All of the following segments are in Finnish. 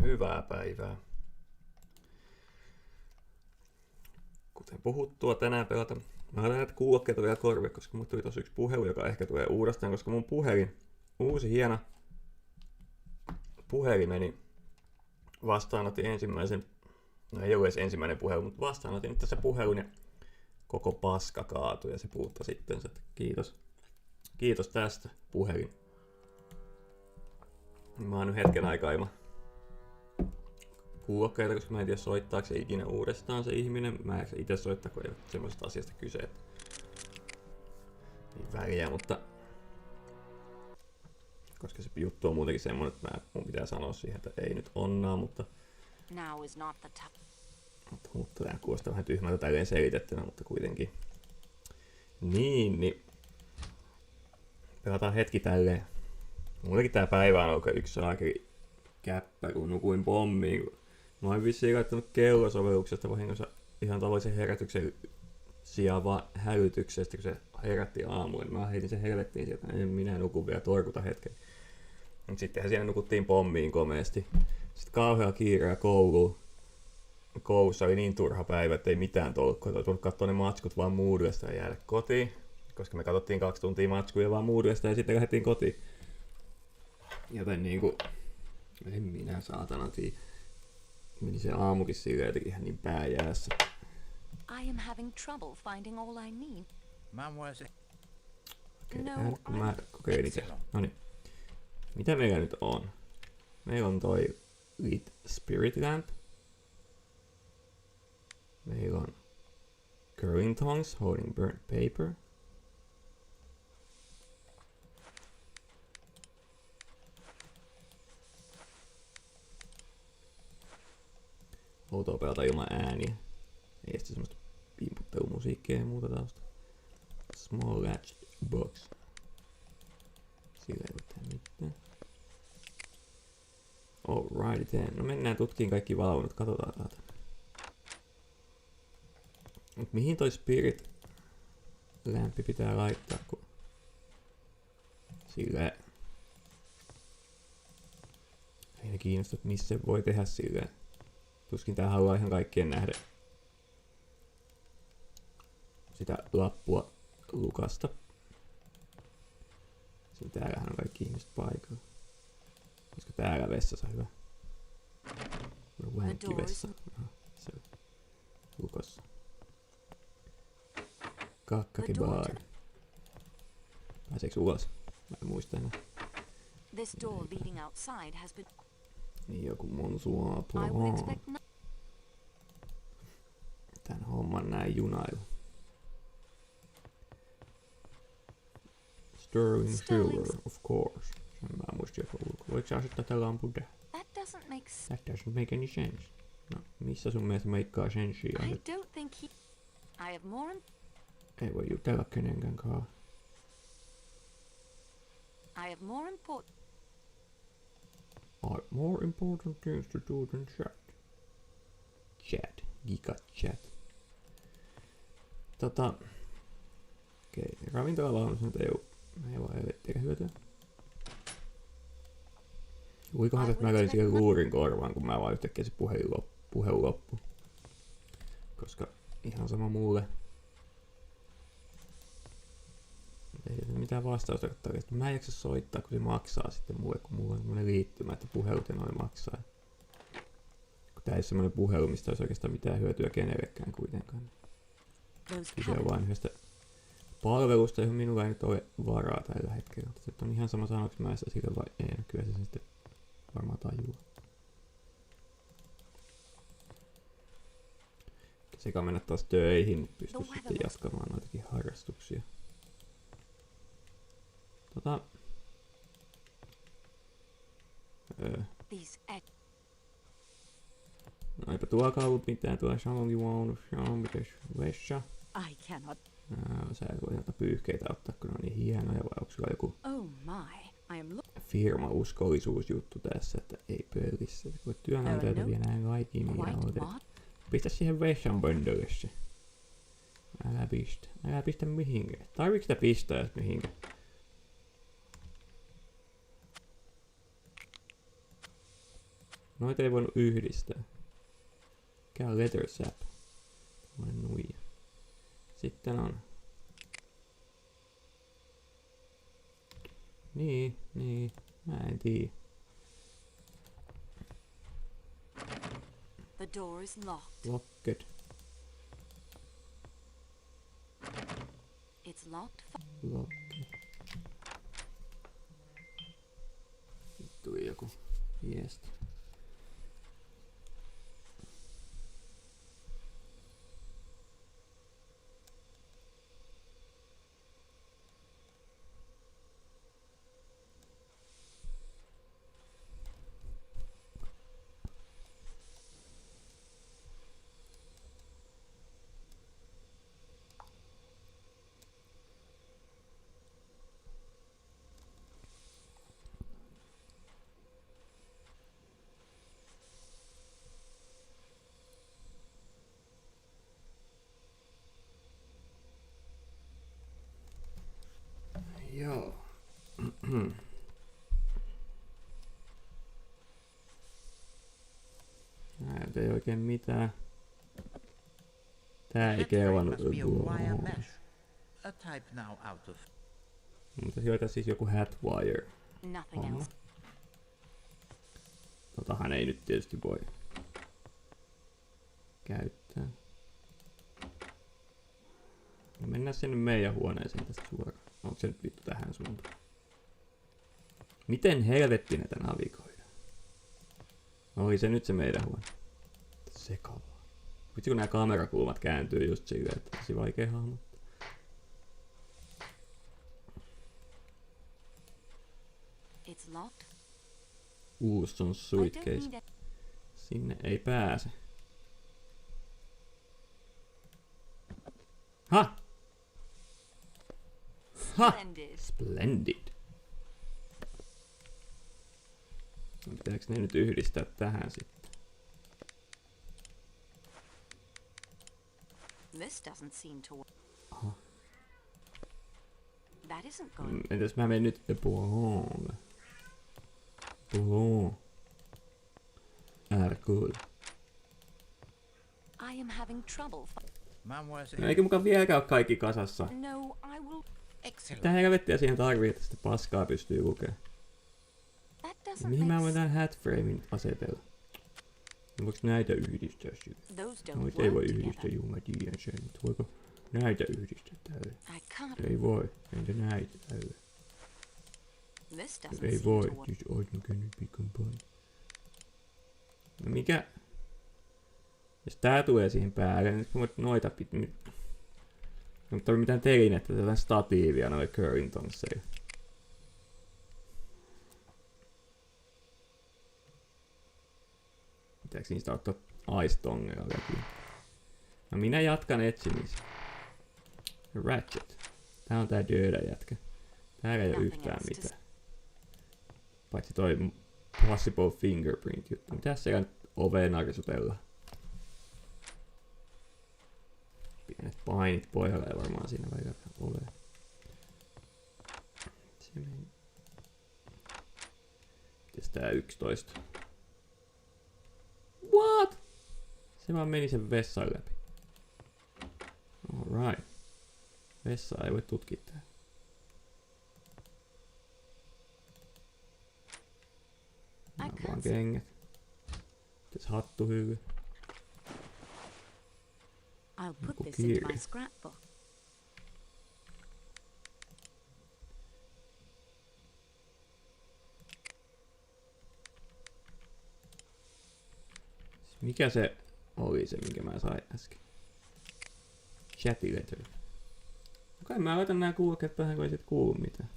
Hyvää päivää. Kuten puhuttua, tänään pelataan. Mä laitan näitä kuulokkeita vielä korville, koska mulle tuli tossa yksi puhelu, joka ehkä tulee uudestaan, koska mun puhelin, uusi hieno puhelimeni, vastaanotin ensimmäisen, no ei ole edes ensimmäinen puhelu, mutta vastaanotin nyt tässä puhelun ja koko paska kaatui ja se puuttaa sitten, että kiitos tästä puhelin. Mä oon nyt hetken aikaa ilman kuulokkeita, koska mä en tiedä soittaako se ikinä uudestaan se ihminen. Mä en itse soittaa, kun ei ole semmoisesta asiasta kyse, että niin väliä, mutta koska se juttu on muutenkin semmoinen, että mun pitää sanoa siihen, että ei nyt onnaa, mutta tää kuulostaa vähän tyhmältä tälleen selitettynä, mutta kuitenkin. Niin, pelataan hetki tälleen. Mullekin tää päivä on oikein yksi saakeli käppä, kun nukuin pommiin. Mä oon vissiin laittanut kellosovelluksesta vahingossa ihan tavallisen herätyksen sijaan vaan hälytyksestä, kun se herätti aamuun. Mä heitin sen helvettiin sieltä, en minä nuku vielä, torkuta hetken. Mut sittenhän siinä nukuttiin pommiin komeasti. Sitten kauhea kiire ja koulussa oli niin turha päivä, että ei mitään tullut katsoa ne matskut vaan Moodlesta ja jäädä kotiin. Koska me katsottiin 2 tuntia matskuja vaan Moodlesta ja sitten lähdettiin kotiin. Joten niinku, en minä saatana tiedä. Meni se aamukin silleen jotenkin ihan niin pääjäässä. I am having trouble finding all I need. Okei, mä kokeilin se. Noniin. Mitä meillä nyt on? Meillä on toi Lit Spirit Lamp. Meillä on Curling Tongs Holding Burnt Paper. Outoa pelata ilman ääniä. Ei sitten semmoista pimputtelumusiikkia ja muuta tausta. Small latch box. Sillä ei voi tehdä mitään. Alright then. No mennään tutkiin kaikki valvonnat. Katsotaan täältä. Mut mihin toi spirit lämpi pitää laittaa, kun sillä ei ne kiinnosta, että missä se voi tehdä sillä. Tuskin tää haluaa ihan kaikkien nähdä sitä lappua lukasta. Sitten täällähän on kaikki ihmiset paikalla. Olisiko täällä vessassa hyvä? Joku hänkivessa. Aha, se on lukossa. Kakkakibaari. Pääseekö ulos? Mä en muista enää. Niin joku mun suapua. Tän homman näin junailu. Sterling silver, of course. Sen mä muistin jopa ulkoa. Voiko sä asettaa tän lampun tähän? That doesn't make any sense. No, missä sun mielestä meikkaa sensiä? Ei voi jutella kenenkään kaa. I have more important things to do than chat. Giga chat. Okei, ravintolavaunussa nyt ei ole elekttiä hyötyä. Luikohan se, että mä löin siihen luurin korvaan, kun mä vaan yhtäkkiä se puhelu loppu. Koska ihan sama mulle. Ei ole mitään vastausta, että mä en jaksa soittaa, kun se maksaa sitten mulle, kun mulla on semmonen liittymä, että puhelut ja noin maksaa. Kun tää ei ole semmonen puhelu, mistä olisi oikeastaan mitään hyötyä kenellekään kuitenkaan. Kyse on vain yhdestä palvelusta, johon minulla ei nyt ole varaa tällä hetkellä. Se on ihan sama sanoksi mä sitä sille vai ei, no kyllä se sitten varmaan tajuu. Sekä mennä taas töihin, pystyy sitten jatkamaan noitakin harrastuksia. No eipä tuokaan ollut mitään tuolla salongivaunussa, mitäs vessa? Sä et voi näitä pyyhkeitä ottaa, kun ne on niin hienoja, vai onko sulla joku firma-uskollisuusjuttu tässä, että ei pölissä. Kun työnantajat vielä näin laikimia olet. Pistä siihen vessan pöndölle se. Älä pistä mihinkään. Tarviiko sitä pistää jos mihinkään? Noita ei voinut yhdistää. Mikä on letter sap? Tällainen nuija. Sitten on... Niin. Mä en tiedä. The door is locked. Locked. It's locked. Locked. Tuli joku viesti. Joo. Näitä ei oikein mitään. Tää ei kelvannut. A type now out of. Mutta sieltä siis joku hatwire. Nothing else. Totahan ei nyt tietysti voi käyttää. No mennään sinne meidän huoneeseen tästä suoraan. Onko se nyt vittu tähän suuntaan? Miten helvetti näitä navigoidaan? Oli se nyt se meidän huone. Sekavaa. Vitsi kun nämä kamerakulmat kääntyy just silleen, että tosi vaikea hahmottaa. It's locked. Uusi on suitcase. Sinne ei pääse. Ha! Ha! Splendid. Splendid. Pitääkö ne nyt yhdistää tähän sitten? This doesn't seem to work. Aha. That isn't going. Entäs mä menen nyt Bohong? Bohong. Cool. I am having trouble. Mademoiselle. No eikö mukaan vieläkään ole kaikki kasassa? No, I will. Excellent. Mitä helvettiä siihen tarvii, että sitä paskaa pystyy lukemaan? That doesn't Mihin mä make voin tämän hatframein asetella? Voiko näitä yhdistää sitten? Those don't Noita ei voi work yhdistää, together. juu mä tiedän sen, mutta voiko näitä yhdistää tälle? I can't. Ei voi, entä näitä tälle? This doesn't Ei seem voi, to work. this order can be combined. No mikä? Jos tää tulee siihen päälle, niin voit noita pitää. Ei tarvitse mitään telinettä, tätä statiivia noille curling tonsseille. Pitääkö niistä ottaa ice-tongella läpi? No minä jatkan etsimistä. Ratchet. Tää on tää dödä jätkä. Täällä ei oo yhtään mitään. Paitsi toi possible fingerprint juttu. Mitäs siellä nyt oveen narsutella? Pienet painit pohjalle varmaan siinä välillä oveen. Se meni. Mites tää 11? What? Se vaan meni sen vessan läpi. Alright. Vessaa ei voi tutkia tää. Nää on vaan kengät. Mites hattuhylly? I'll put Joku this into my kirja. scrapbook. Mikä se oli se, minkä mä sain äsken? Chatty letter. Okei, mä laitan nää kuulokkeet vähän, kun ei sit kuulu mitään.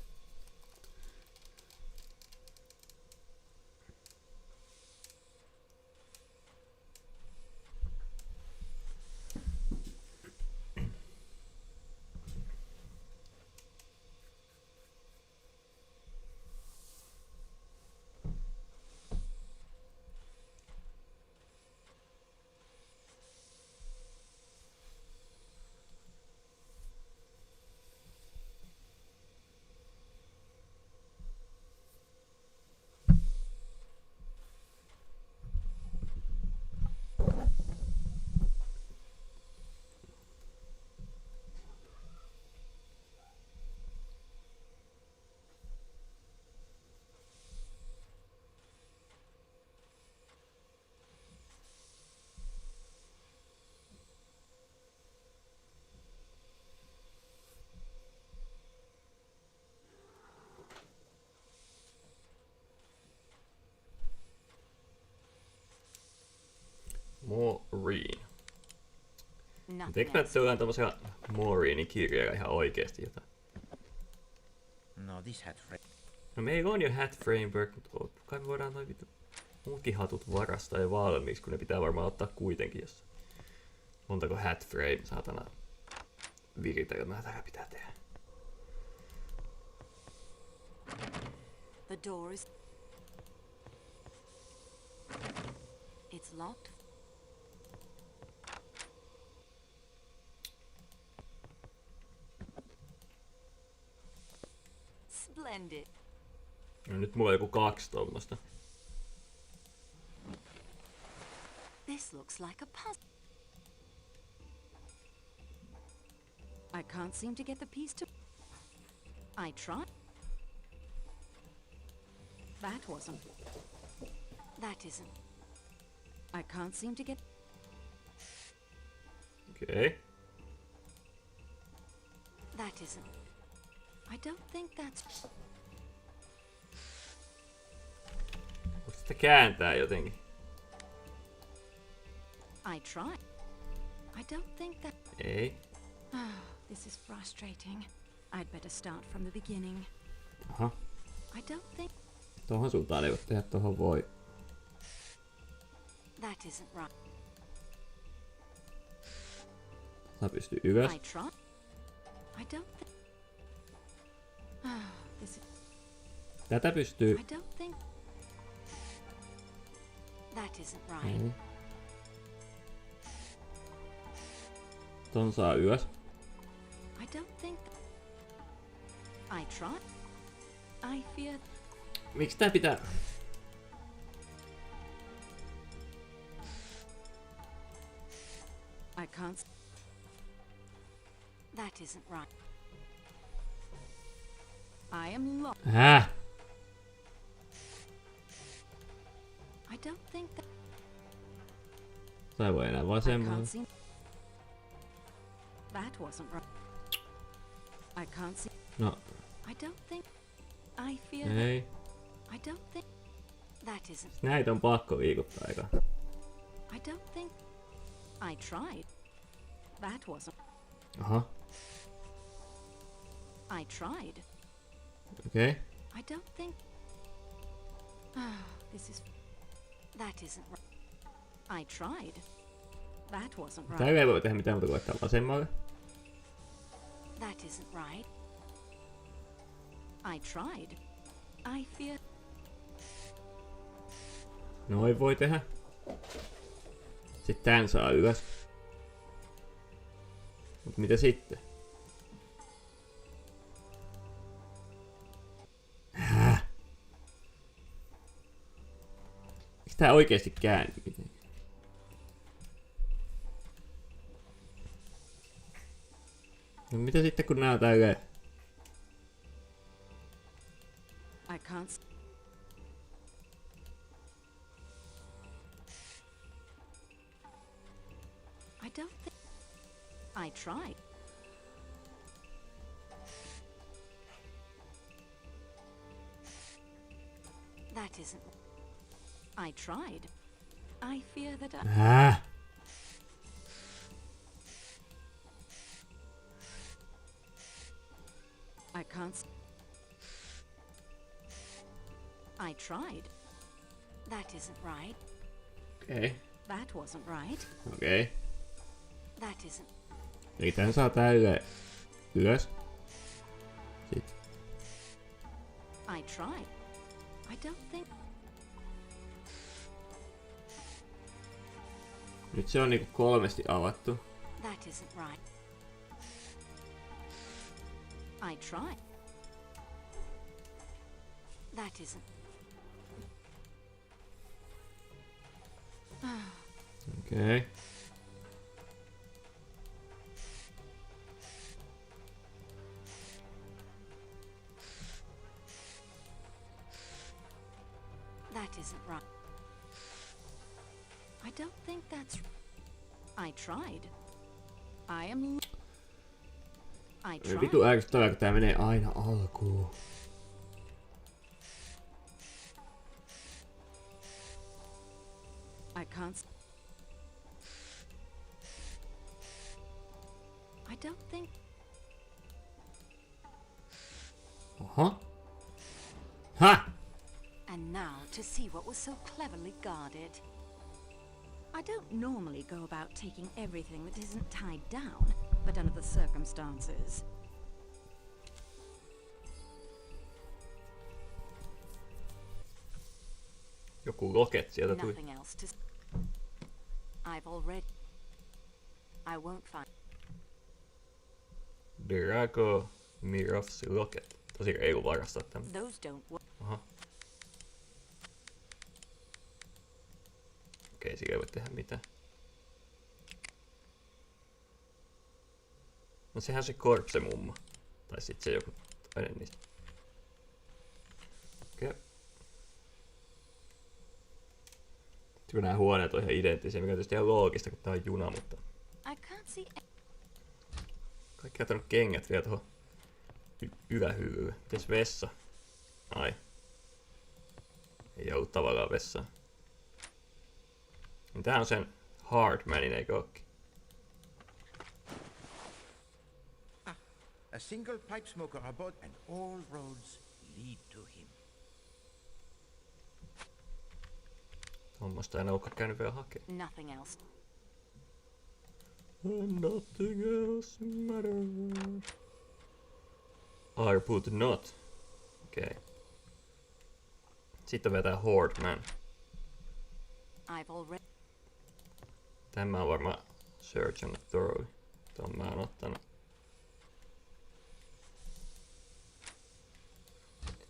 Eikö näytä jollain tämmöisellä Maureenin kirjalla ihan oikeesti jotain? No, this hat frame. No meillä on jo hat framework, mutta kai me voidaan noin vittu muutkin hatut varastaa jo valmiiksi, kun ne pitää varmaan ottaa kuitenkin jossain. Montako hat frame saatana viritellä näitä pitää tehdä. The door is... It's locked. Splendid. No nyt mulla on joku 2 tommosta. This looks like a puzzle. I can't seem to get the piece to... I tried. That wasn't... That isn't. I can't seem to get... Okei. That isn't. I don't think that's... Voiko sitä kääntää jotenkin? I tried. I don't think that... Ei. This is frustrating. I'd better start from the beginning. Aha. I don't think... Tohon suuntaan ei voi tehdä, tohon voi. That isn't right. Sä pystyy ylös. I tried. I don't think... This is... Tätä pystyy... I don't think... That isn't right. Ei. Ton saa ylös. I don't think... I tried. I fear... Miksi tää pitää... I can't... That isn't right. I am lost. Häh? I don't think that... Sä ei voi enää I vasemmalle. can't see... That wasn't right. I can't see... No, I don't think... I fear... ei. I don't think... That isn't... Näitä on pakko liikuttaa aika. I don't think... I tried. That wasn't... Aha. I tried. Okei. I don't think... This is... That isn't right. I tried. That wasn't right. Täällä ei voi tehdä mitään muuta kuin laittaa vasemmalle. That isn't right. I tried. I fear... Noin voi tehdä. Sitten tän saa ylös. Mut mitä sitten? Häh? Eikö tää oikeesti käänny mitenkään? No mitä sitten kun nää on tälleen? I can't... I don't think... I tried. That isn't... I tried. I fear that I... Häh? I can't... I tried. That isn't right. Okei. That wasn't right. Okei. That isn't... Eli tän saa tälleen ylös. Sitten. I tried. I don't think... Nyt se on niinku 3 avattu. That isn't right. I tried. That isn't... Okei. That isn't right. I don't think that's... I tried. I am... I tried. Vitu ärsyttävää, kun tää menee aina alkuun. I can't... don't think... Aha. Ha! And now to see what was so cleverly guarded. I don't normally go about taking everything that isn't tied down, but under the circumstances. Joku loket sieltä tuli. Nothing else to... I've already... I won't find... Drago Mirov's loket. Tosi reilu varastaa tämän. Those don't work. Aha. Okei, sillä ei voi tehdä mitään. No sehän se korpse mummo. Tai sit se joku toinen niistä. Okei. Kun nää huoneet on ihan identtisiä, mikä on tietysti ihan loogista, kun tää on juna, mutta... I can't see... Kaikki on kengät vielä tuohon ylähyllylle. Mites vessa? Ai. Ei ollut tavallaan vessaa. Niin tää on sen Hardmanin, eikö ookin? A single pipe smoker aboard, and all roads lead to him. Tuommoista en olekaan käynyt vielä hakemaan. Nothing else. Nothing else matters. I put not. Okei. Okay. Sitten vetää Hardman. I've already... Tämä on varmaan Search and Throw. Tuon mä oon ottanut.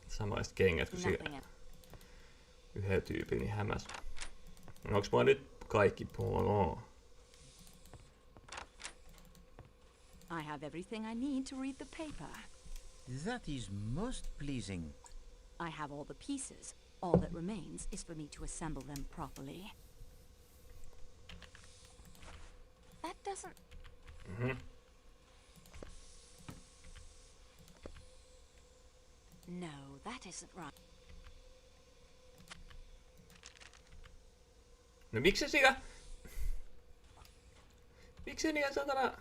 Samaiset kengät kuin sillä yhdellä tyypillä niin hämäs. No, onks mulla nyt kaikki polo? I have everything I need to read the paper. That is most pleasing. I have all the pieces. All that remains is for me to assemble them properly. That doesn't... No, that isn't right. No miksi sillä... Miksi niillä satana...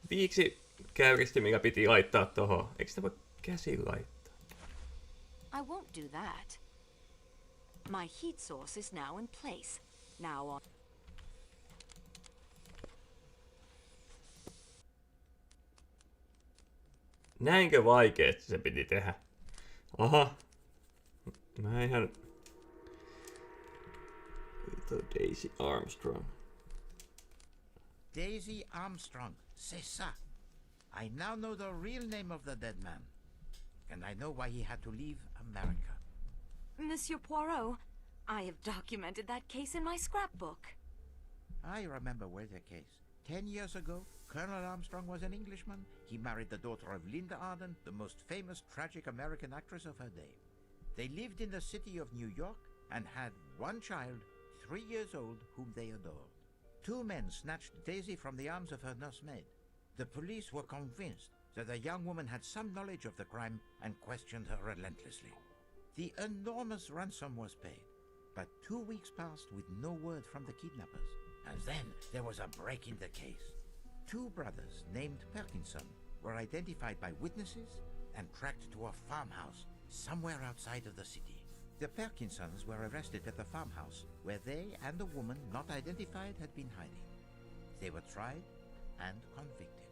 Viiksi käyristi, mikä piti laittaa tohon? Eikö sitä voi käsin laittaa? I won't do that. My heat source is now in place. Now on... Näinkö vaikeesti se piti tehdä? Aha. Mä ihan... Little Daisy Armstrong. Daisy Armstrong, c'est ça. I now know the real name of the dead man. And I know why he had to leave America. Monsieur Poirot, I have documented that case in my scrapbook. I remember well the case. 10 years ago, Colonel Armstrong was an Englishman. He married the daughter of Linda Arden, the most famous tragic American actress of her day. They lived in the city of New York and had one child, 3 years old, whom they adored. 2 men snatched Daisy from the arms of her nursemaid. The police were convinced that the young woman had some knowledge of the crime and questioned her relentlessly. The enormous ransom was paid, but 2 weeks passed with no word from the kidnappers. And then there was a break in the case. 2 brothers named Perkinson were identified by witnesses and tracked to a farmhouse somewhere outside of the city. The Perkinsons were arrested at the farmhouse where they and the woman not identified had been hiding. They were tried and convicted.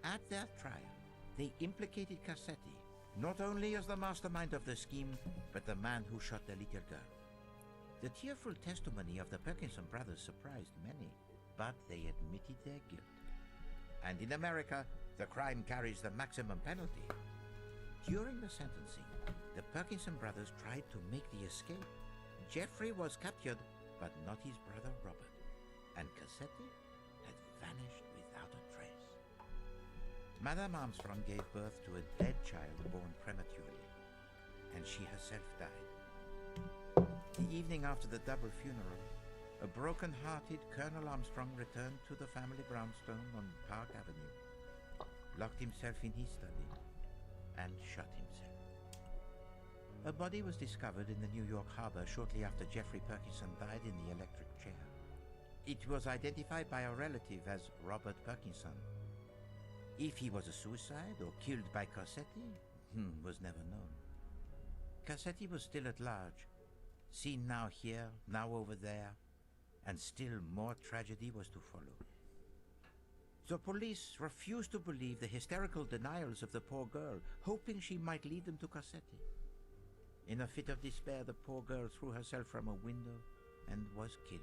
At their trial, they implicated Cassetti, not only as the mastermind of the scheme, but the man who shot the little girl. The tearful testimony of the Perkinson brothers surprised many, but they admitted their guilt. And in America, the crime carries the maximum penalty. During the sentencing, the Perkinson brothers tried to make the escape. Jeffrey was captured, but not his brother Robert. And Cassetti had vanished without a trace. Madame Armstrong gave birth to a dead child born prematurely, and she herself died. The evening after the double funeral, a broken-hearted Colonel Armstrong returned to the family brownstone on Park Avenue, locked himself in his study, and shot himself. A body was discovered in the New York harbor shortly after Jeffrey Perkinson died in the electric chair. It was identified by a relative as Robert Perkinson, If he was a suicide or killed by Cassetti, was never known. Cassetti was still at large, seen now here, now over there, and still more tragedy was to follow. The police refused to believe the hysterical denials of the poor girl, hoping she might lead them to Cassetti. In a fit of despair, the poor girl threw herself from a window and was killed.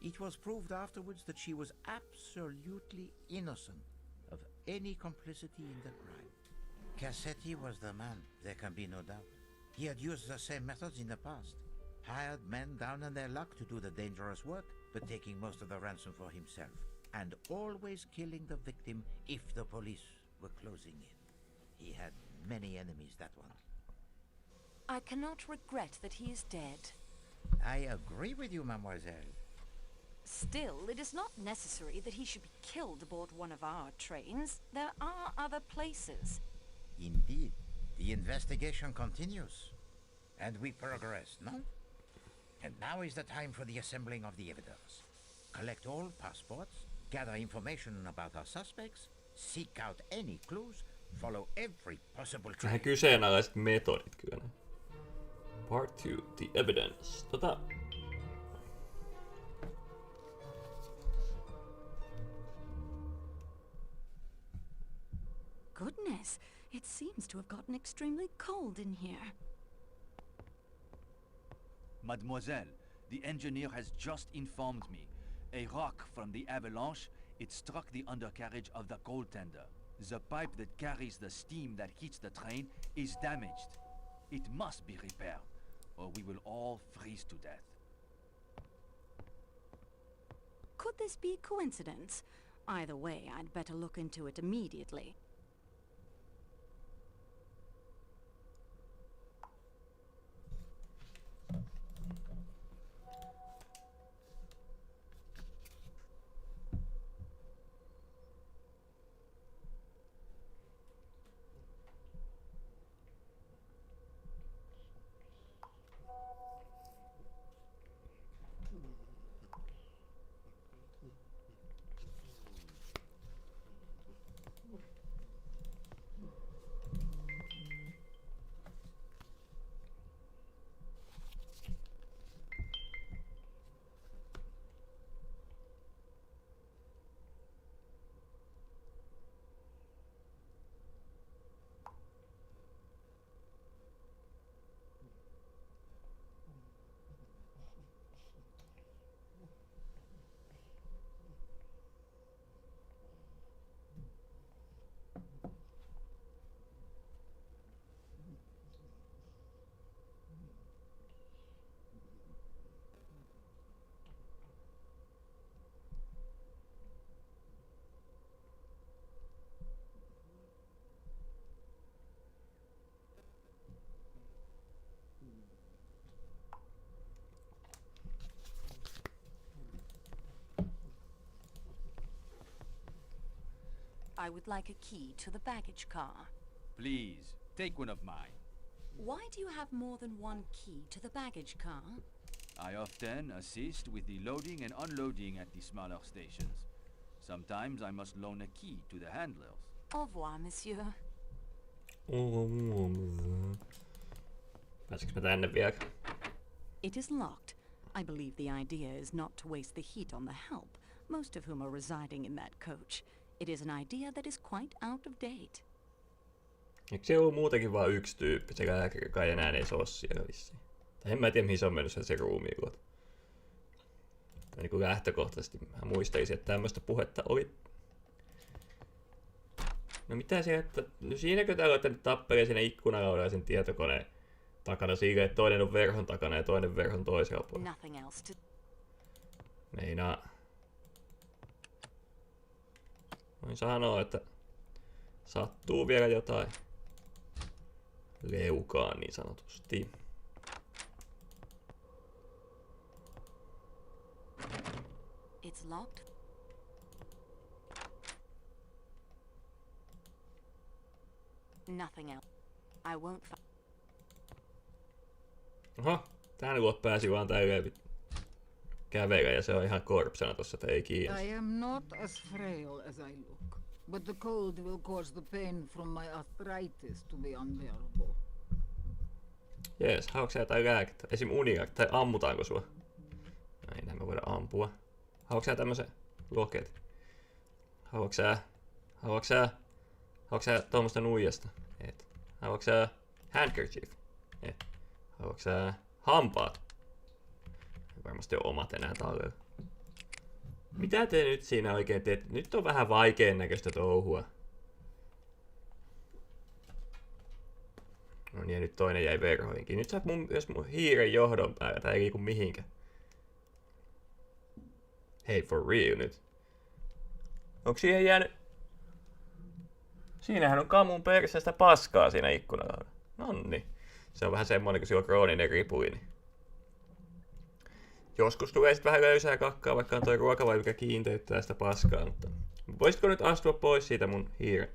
It was proved afterwards that she was absolutely innocent of any complicity in the crime. Cassetti was the man, there can be no doubt. He had used the same methods in the past. Hired men down on their luck to do the dangerous work, but taking most of the ransom for himself. And always killing the victim if the police were closing in. He had many enemies, that one. I cannot regret that he is dead. I agree with you, mademoiselle. Still, it is not necessary that he should be killed aboard one of our trains. There are other places. Indeed. The investigation continues. And we progress, no? And now is the time for the assembling of the evidence. Collect all passports, gather information about our suspects, seek out any clues, follow every possible trail. Vähän kyseenalaiset metodit kyllä. Part 2, the evidence. Goodness, it seems to have gotten extremely cold in here. Mademoiselle, the engineer has just informed me. A rock from the avalanche, it struck the undercarriage of the coal tender. The pipe that carries the steam that heats the train is damaged. It must be repaired, or we will all freeze to death. Could this be coincidence? Either way, I'd better look into it immediately. I would like a key to the baggage car. Please, take one of mine. Why do you have more than one key to the baggage car? I often assist with the loading and unloading at the smaller stations. Sometimes I must loan a key to the handlers. Au revoir, monsieur. Pääsikö mä tänne vielä? It is locked. I believe the idea is not to waste the heat on the help, most of whom are residing in that coach. It is an idea that is quite out of date. Eikö se ollut muutenkin vaan yksi tyyppi? Se lääkäri kai enää ei se ole siellä vissiin. Tai en mä tiedä mihin se on mennyt se ruumiin. Niin kuin lähtökohtaisesti mä muistaisin, että tämmöistä puhetta oli. No mitä se, että... No siinäkö täällä olette nyt tappelee siinä ikkunalaudalla sen tietokoneen takana silleen, että toinen on verhon takana ja toinen verhon toisella puolella. Nothing else to... Meinaa... Voin sanoa, että sattuu vielä jotain leukaan niin sanotusti. It's locked. Nothing else. I won't Oho, tän luot pääsi vaan tälleen kävellä ja se on ihan korpsena tossa, että ei kiinni. I am not as frail as I look. but the cold will cause the pain from my arthritis to be unbearable. Jees, haluatko sä jotain lääkettä? Esim. Unilääkettä, tai ammutaanko sua? No, ei näin me voida ampua. Haluatko sä tämmösen loketin? Haluatko sä tuommoista nuijasta? Et. Haluatko sä handkerchief? Et. Haluatko sä hampaat? Ei varmasti ole omat enää tallella. Mitä te nyt siinä oikein teet? Nyt on vähän vaikean näköistä touhua. No niin, ja nyt toinen jäi verhoihinkin. Nyt sä oot myös mun hiiren johdon päällä. Tää ei liiku mihinkään. Hei, for real nyt. Onko siihen jäänyt... Siinähän on kamun perseestä paskaa siinä ikkunalla. Nonni. Se on vähän semmonen, kun sillä on krooninen ripuli. Niin. Joskus tulee sit vähän löysää kakkaa, vaikka on toi ruokavaiva, mikä kiinteyttää sitä paskaa. Mutta... Voisitko nyt astua pois siitä mun hiiren?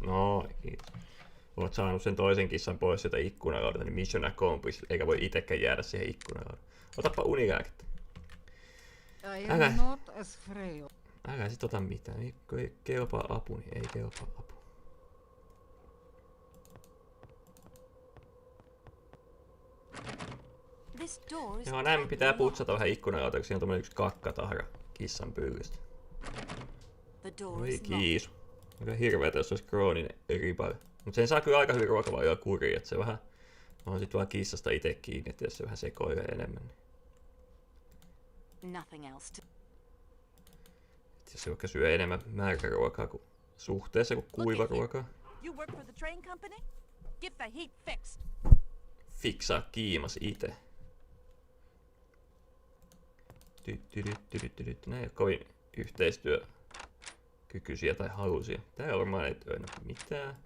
No, kiitos. Oot saanut sen toisen kissan pois sieltä ikkunalaudelta, niin mission accomplished, eikä voi itekään jäädä siihen ikkunalaudalle. Otappa unilääkettä. Älä sit ota mitään, kun ei kelpaa apu, niin ei kelpaa apu. Joo, näin pitää putsata vähän ikkunalauta, kun siinä on tommonen yksi kakkatahra kissan pyllystä. Oi kiisu. Aika hirveetä, jos olisi krooninen ripale. Mut sen saa kyllä aika hyvin ruokavailua kuriin, että se vähän on sit vaan kissasta ite kiinni, että jos se vähän sekoilee enemmän. Niin. Et jos se vaikka syö enemmän märkäruokaa kuin suhteessa kuin kuivaruokaa. Fiksaa kiimas ite. Nää ei oo kovin yhteistyökykyisiä tai halusia. Täällä varmaan ei ole mitään.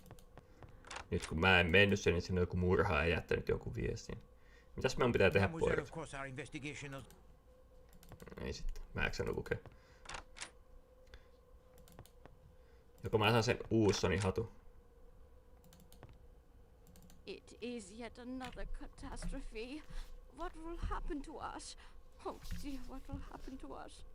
Nyt kun mä en mennyt sen, niin siinä on joku murhaa ja jättänyt jonkun viestin. Mitäs meidän pitää tehdä pojat? Ei sitten, mä en saanut lukea. Joko mä saan sen Uussonin hatu? It is yet another catastrophe. What will happen to us? Oh dear, what will happen to us?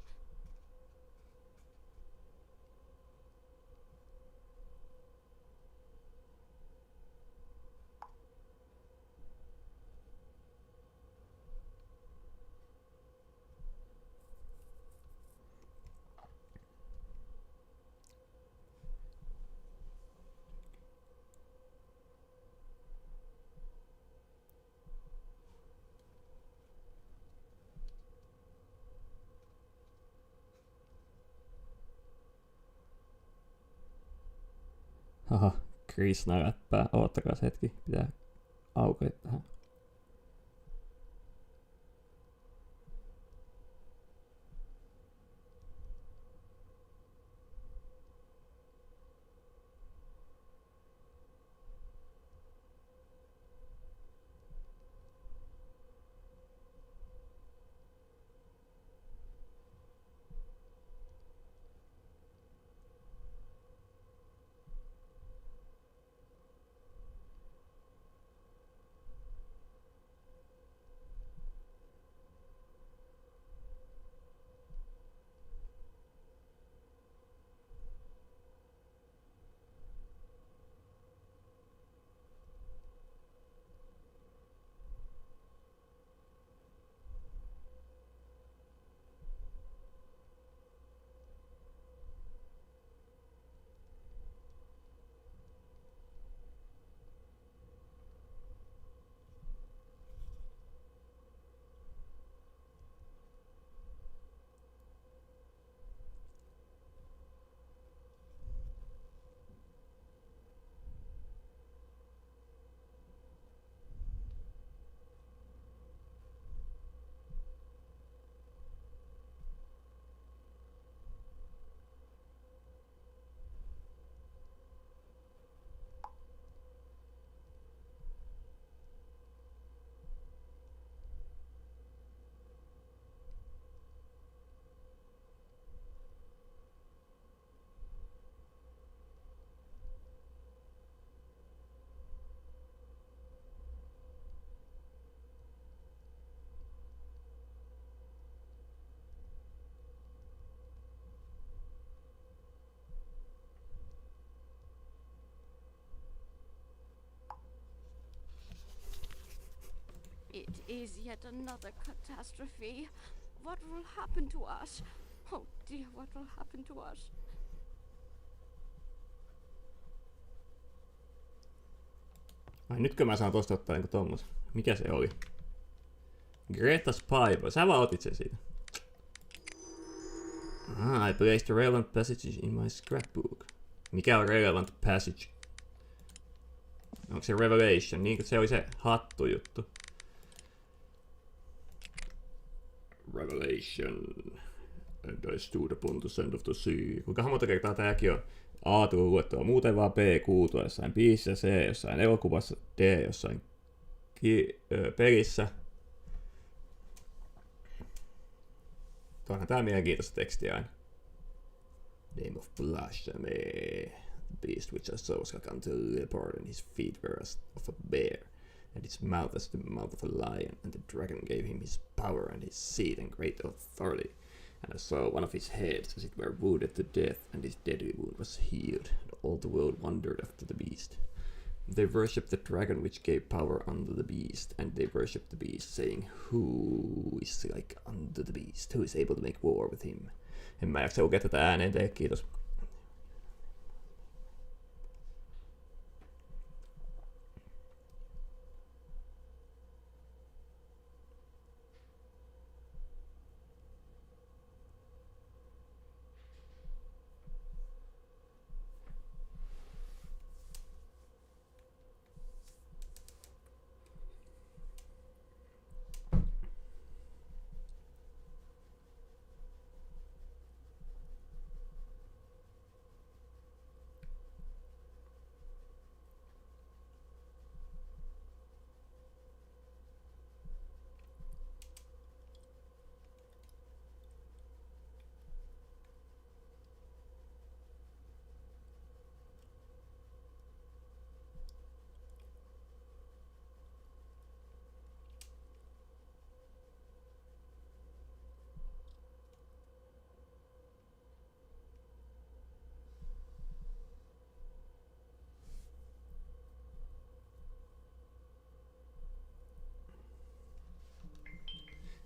Haha, Krishna läppää. Oottakas hetki, pitää aukeaa tähän. It is yet another catastrophe. What will happen to us? Oh dear, what will happen to us? Ai nytkö mä saan tosta ottaa niinku tommosen? Mikä se oli? Greta's Pipe. Sä vaan otit sen siitä. I placed the relevant passages in my scrapbook. Mikä on relevant passage? Onko se Revelation? Niin kuin se oli se hattu juttu. Revelation. And I stood upon the sand of the sea. Kuinka monta kertaa tääkin on A tullut luettua? Muuten vaan B kuultua jossain biisissä, C jossain elokuvassa, D jossain pelissä. Onhan tää mielenkiintoista tekstiä aina. Name of blasphemy. The beast which I saw was like unto a leopard, and his feet were as of a bear, and his mouth as the mouth of a lion, and the dragon gave him his power and his seat and great authority. And I saw one of his heads as it were wounded to death, and his deadly wound was healed, and all the world wondered after the beast. They worshipped the dragon which gave power unto the beast, and they worshipped the beast, saying, Who is like unto the beast? Who is able to make war with him? En mä jaksa lukea tätä ääneen teille, kiitos.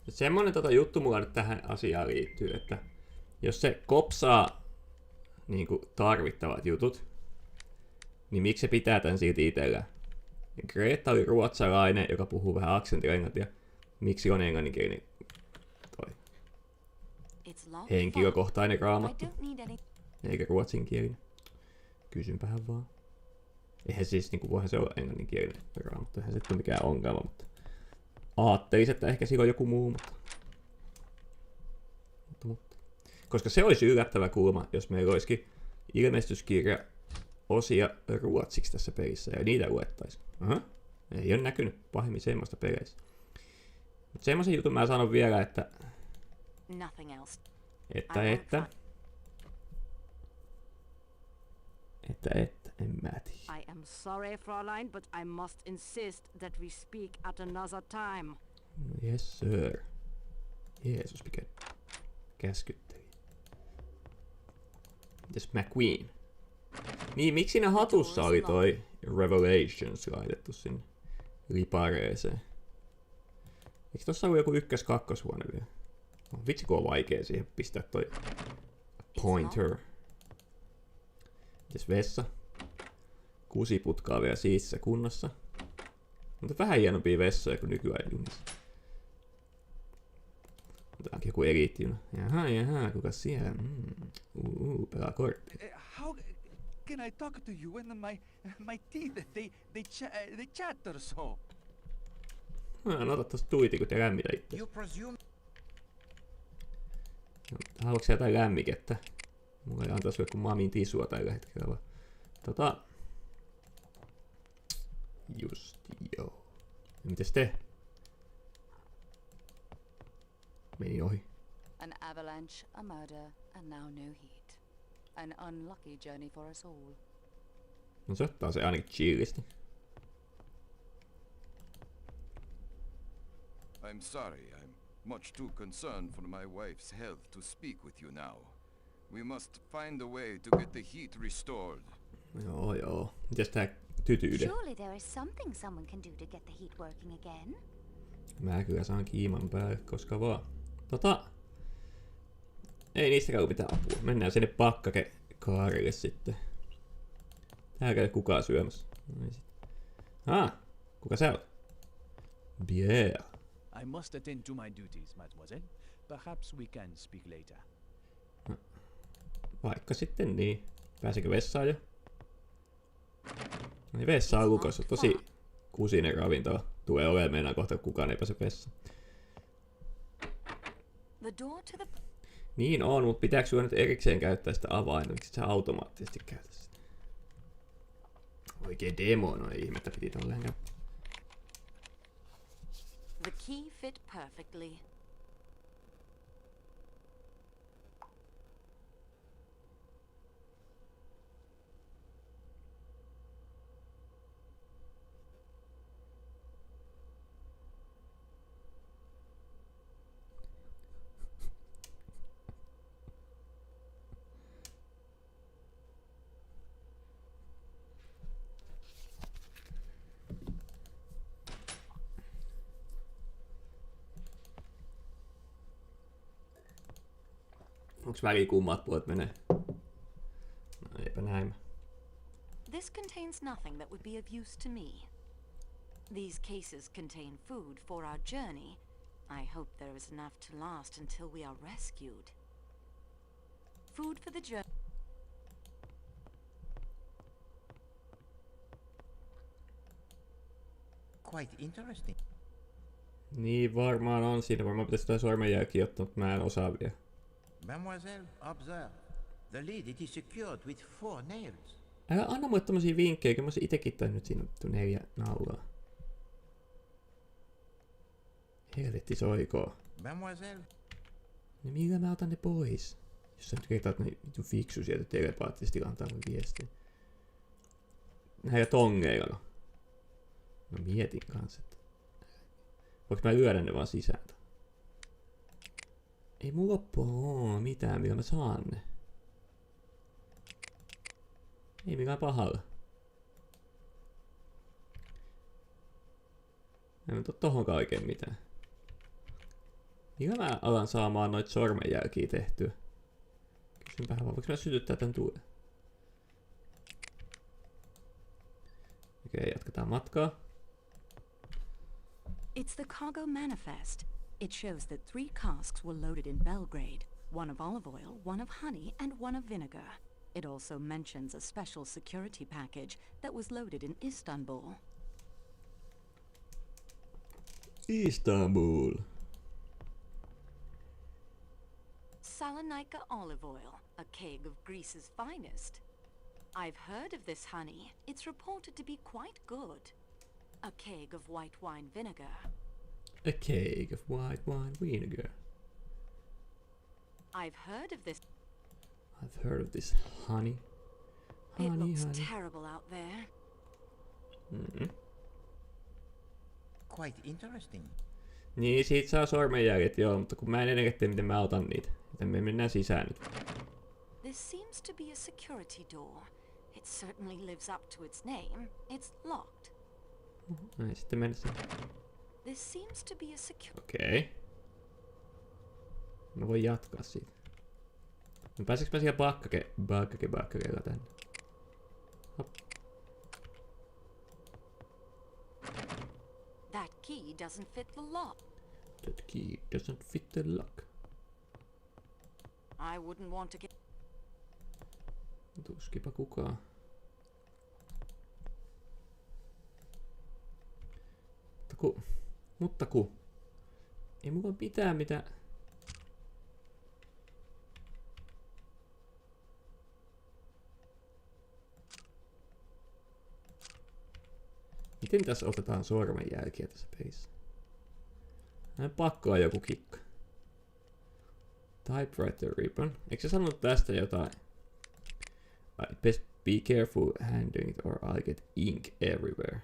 Semmoinen juttu mulla nyt tähän asiaan liittyy, että jos se kopsaa niin kuin tarvittavat jutut, niin miksi se pitää tän silti itsellään? Greta oli ruotsalainen, joka puhuu vähän aksentilla englantia. Miksi on englanninkielinen toi henkilökohtainen raamattu, eikä ruotsinkielinen? Kysynpähän vaan. Eihän siis niin kuin, voihan se olla englanninkielinen raamattu, eihän se ole mikään ongelma, mutta aattelis, että ehkä sillä on joku muu, mutta. Koska se olisi yllättävä kulma, jos meillä olisikin ilmestyskirja osia ruotsiksi tässä pelissä ja niitä luettaisiin. Ei ole näkynyt pahemmin semmoista peleissä. Mutta semmoisen jutun mä sanon vielä, että en mä tiedä. I am sorry, Fräulein, but I must insist that we speak at another time. Yes, sir. Jeesus, mikä käskytteli. Mitäs McQueen? Niin, miksi siinä hatussa oli toi Revelations laitettu sinne lipareeseen? Eikö tossa ollut joku ykkös-kakkoshuone vielä? Vitsi, kun on vaikea siihen pistää toi pointer. Mitäs vessa? 6 putkaa vielä siistissä kunnossa. Mutta vähän hienompia vessoja kuin nykyään junissa. Otaankin joku eliittijuna. Jaha, kuka siellä? Pelaa kortti. How can I talk to you when my teeth they chatter so? No ota tosta tuiti, kun te lämmitä itse. Haluatko jotain lämmikettä? Mulla ei antaisi joku mamin tisua tällä hetkellä vaan. Just joo. Ja mites te? Meni ohi. An avalanche, a murder, and now no heat. An unlucky journey for us all. No se ottaa se ainakin chillisti. I'm sorry, I'm much too concerned for my wife's health to speak with you now. We must find a way to get the heat restored. Joo. Mites tää tytyyde? Surely there is something someone can do to get the heat working again. Mä kyllä saan kiiman päälle, koska vaan. Ei niistä käy mitään apua. Mennään sinne pakkakekaarille sitten. Täällä ei kukaan syömässä. Kuka sä oot? Bien. I must attend to my duties, mademoiselle. Perhaps we can speak later. Vaikka sitten niin. Pääsekö vessaan jo? No niin, vessa on lukossa. Tosi kusinen ravintola. Tulee olemaan meinaa kohta, kukaan ei pääse vessaan. Niin on, mutta pitääkö sinua nyt erikseen käyttää sitä avainta? Miksi sä automaattisesti käytä sitä? Oikein demonoja ihmettä piti tolleen käyttää. The key fit perfectly. Onks väliä kummat puolet menee? No eipä näin. This contains nothing that would be of use to me. These cases contain food for our journey. I hope there is enough to last until we are rescued. Food for the journey. Quite interesting. Niin varmaan on. Siinä varmaan pitäisi jotain sormenjälkiä ottaa, mutta mä en osaa vielä. Mademoiselle, observe. The lid, it is secured with 4 nails. Älä anna mulle tommosia vinkkejä, kun mä olisin itekin tehnyt siinä 4 naulaa. Helvetti soikoo. Mademoiselle. No millä mä otan ne pois? Jos sä nyt kertaat ne vittu fiksu sieltä telepaattisesti antaa mun viestiä. Näillä tongeilla. No mietin kanssa, että... Voinko mä lyödä ne vaan sisään? Ei mulla oo mitään, millä mä saan ne. Ei mikään pahalla. En mä tohonkaan oikein mitään. Millä mä alan saamaan noit sormenjälkiä tehtyä? Kysynpähän vaan, voinko mä sytyttää tän tuulen? Okei, jatketaan matkaa. It's the cargo manifest. It shows that 3 casks were loaded in Belgrade, 1 of olive oil, 1 of honey, and 1 of vinegar. It also mentions a special security package that was loaded in Istanbul. Istanbul. Salonika olive oil, a keg of Greece's finest. I've heard of this honey. It's reported to be quite good. A keg of white wine vinegar. A keg of white wine vinegar. I've heard of this. I've heard of this honey. It Honey, looks honey. terrible out there. Quite interesting. Niin, siitä saa sormenjäljet, joo, mutta kun mä en ennen tiedä, miten mä otan niitä. Joten me mennään sisään nyt. This seems to be a security door. It certainly lives up to its name. It's locked. Näin, sitten mennä sinne. This seems to be a security. Okei. Mä voin jatkaa siitä. No pääseekö mä siellä bakkakeilla tänne? Hop. That key doesn't fit the lock. That key doesn't fit the lock. I wouldn't want to get. Tuskipa kukaan. Mutta ku. Ei mulla ole mitään mitä. Miten tässä otetaan sormenjälkiä tässä pelissä? Pakko on joku kikka. Typewriter ribbon. Eikö se sanonut tästä jotain? Best be careful handling it or I'll get ink everywhere.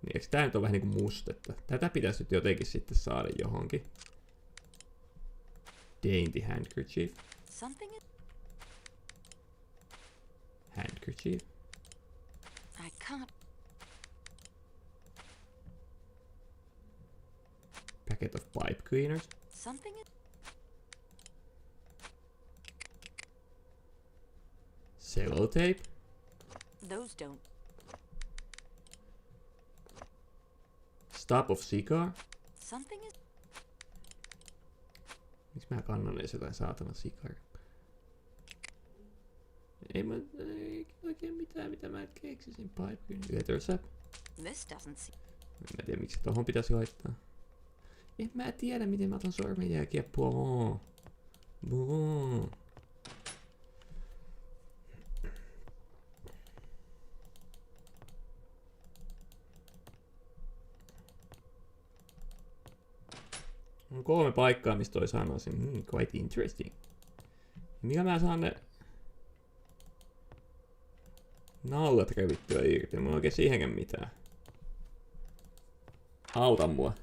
Niin, eikö tää nyt ole vähän niinku mustetta? Tätä pitäisi nyt jotenkin sitten saada johonkin. Dainty handkerchief. Handkerchief. I can't. packet of pipe cleaners. Something is... Sellotape. Those don't... Stub of cigar. Something is... Miksi mä kannan edes jotain saatana sikaria? Ei oikein mitään, mitä mä keksisin. Pipe letter sap. This doesn't seem... En tiedä, miksi tohon pitäisi laittaa. En mä tiedä, miten mä otan sormenjälkiä pois. On 3 paikkaa, mistä toi sanoisin. Quite interesting. Millä mä saan ne naulat revittyä irti? Mulla on oikein siihenkään mitään. Auta mua.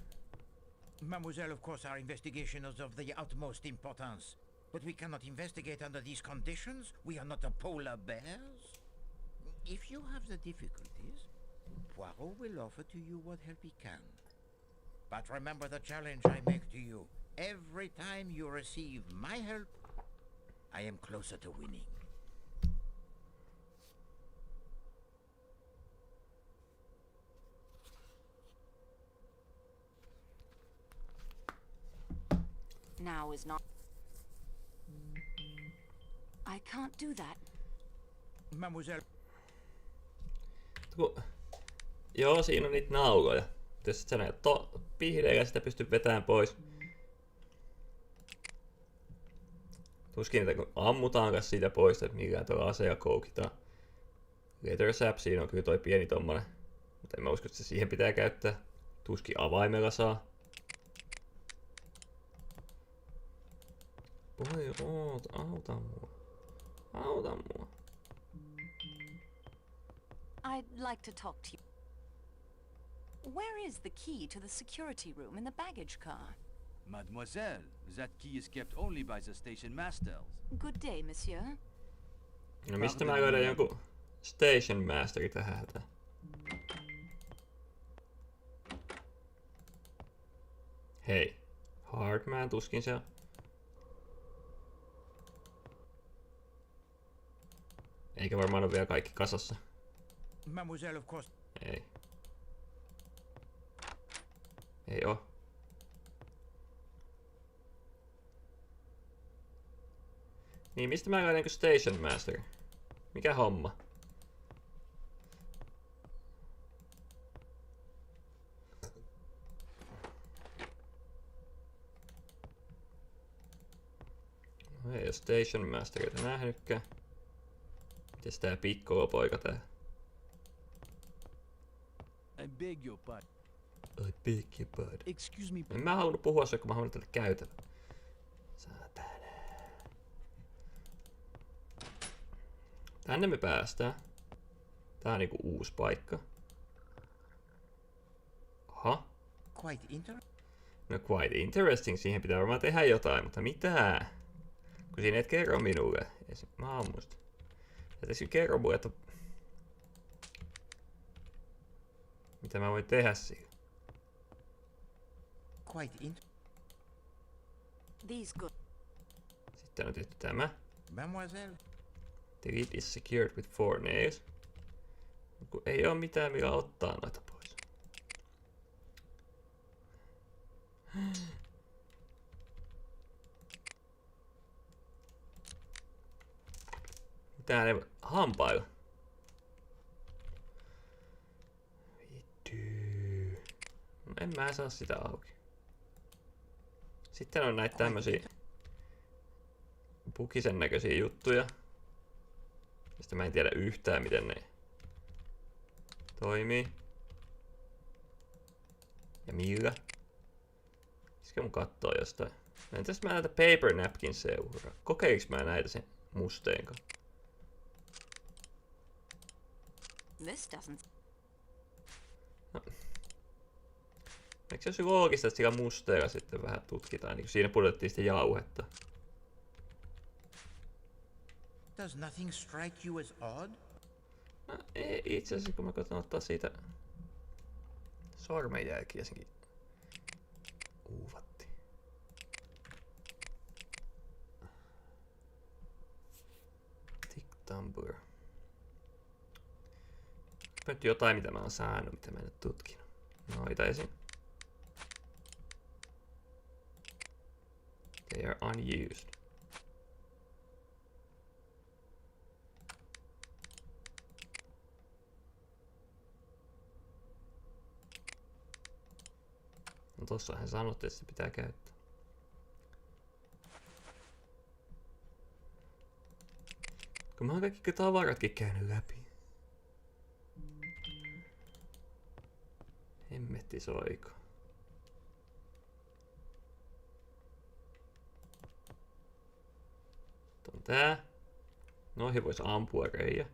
Mademoiselle, of course our investigation is of the utmost importance. But we cannot investigate under these conditions. We are not the polar bears. If you have the difficulties, Poirot will offer to you what help he can. But remember the challenge I make to you. Every time you receive my help, I am closer to winning. Now is not... I can't do that. Mademoiselle... Joo, siinä on niitä nauloja. Jos sä näet pihdeillä sitä pystyy vetämään pois. Tuskin niitä kun ammutaankaan siitä pois, että millään tuolla aseella koukitaan. Letter sap, siinä on kyllä toi pieni tommonen. Mutta en mä usko, että se siihen pitää käyttää. Tuskin avaimella saa. Voi auta mua. Auta mua. I'd like to talk to you. Where is the key to the security room in the baggage car? Mademoiselle, that key is kept only by the station masters. Good day, monsieur. No mistä mä löydän jonkun station masteri tähän hätään? Hei. Hardman tuskin se on. Eikä varmaan ole vielä kaikki kasassa. Mademoiselle, of course... Ei. Ei oo. Niin, mistä mä löydän Station Master? Mikä homma? No ei oo Station Masterita nähnytkään. Mites tää pikkolo-poika tää? I beg your pardon. I beg your pardon. Excuse me. En mä halunnut puhua se, kun mä haluan tätä käytävä. Saatana. Tänne me päästään. Tää on niinku uusi paikka. Aha. No quite interesting. Siihen pitää varmaan tehdä jotain, mutta mitä? Kun siinä et kerro minulle. Mä ammusta. Et siinä kerro mulle, että... Mitä mä voin tehdä sillä? Sitten on tehty tämä. Mademoiselle. The lid is secured with 4 nails. Kun ei oo mitään millä ottaa noita pois. Tää ei hampailla. Vittu. No en mä saa sitä auki. Sitten on näitä tämmösiä pukisen näköisiä juttuja. Mistä mä en tiedä yhtään miten ne toimii. Ja millä. Pitäisikö mun kattoo jostain? Entäs mä näitä paper napkin seuraa? Kokeilinks mä näitä sen musteen kanssa? No. Eikö se olisi loogista, että sillä musteella sitten vähän tutkitaan, niin siinä pudotettiin sitä jauhetta. Does nothing strike you as odd? No ei itse asiassa, kun mä koitan ottaa siitä sormenjälkiä senkin. Amber. Nyt jotain, mitä mä oon saanut, mitä mä en ole tutkinut. Noita esim. They are unused. No tossahan sanottiin, että se pitää käyttää. Kun mä oon kaikki tavaratkin käynyt läpi. Hemmetti soiko. On tää. Noihin vois ampua reijä.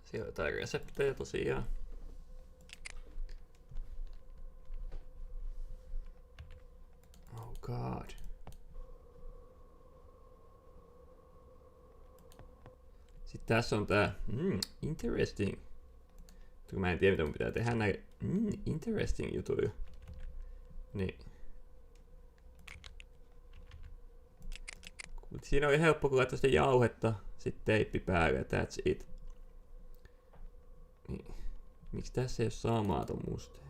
Siellä on jotain reseptejä tosiaan. Oh god. Sitten tässä on tää, interesting. Kun mä en tiedä mitä mun pitää tehdä näin, interesting jutuja. Niin. Mut siinä oli helppo kun laittaa sitä jauhetta, sit teippi päälle ja that's it. Niin. Miksi tässä ei oo samaa ton musteen?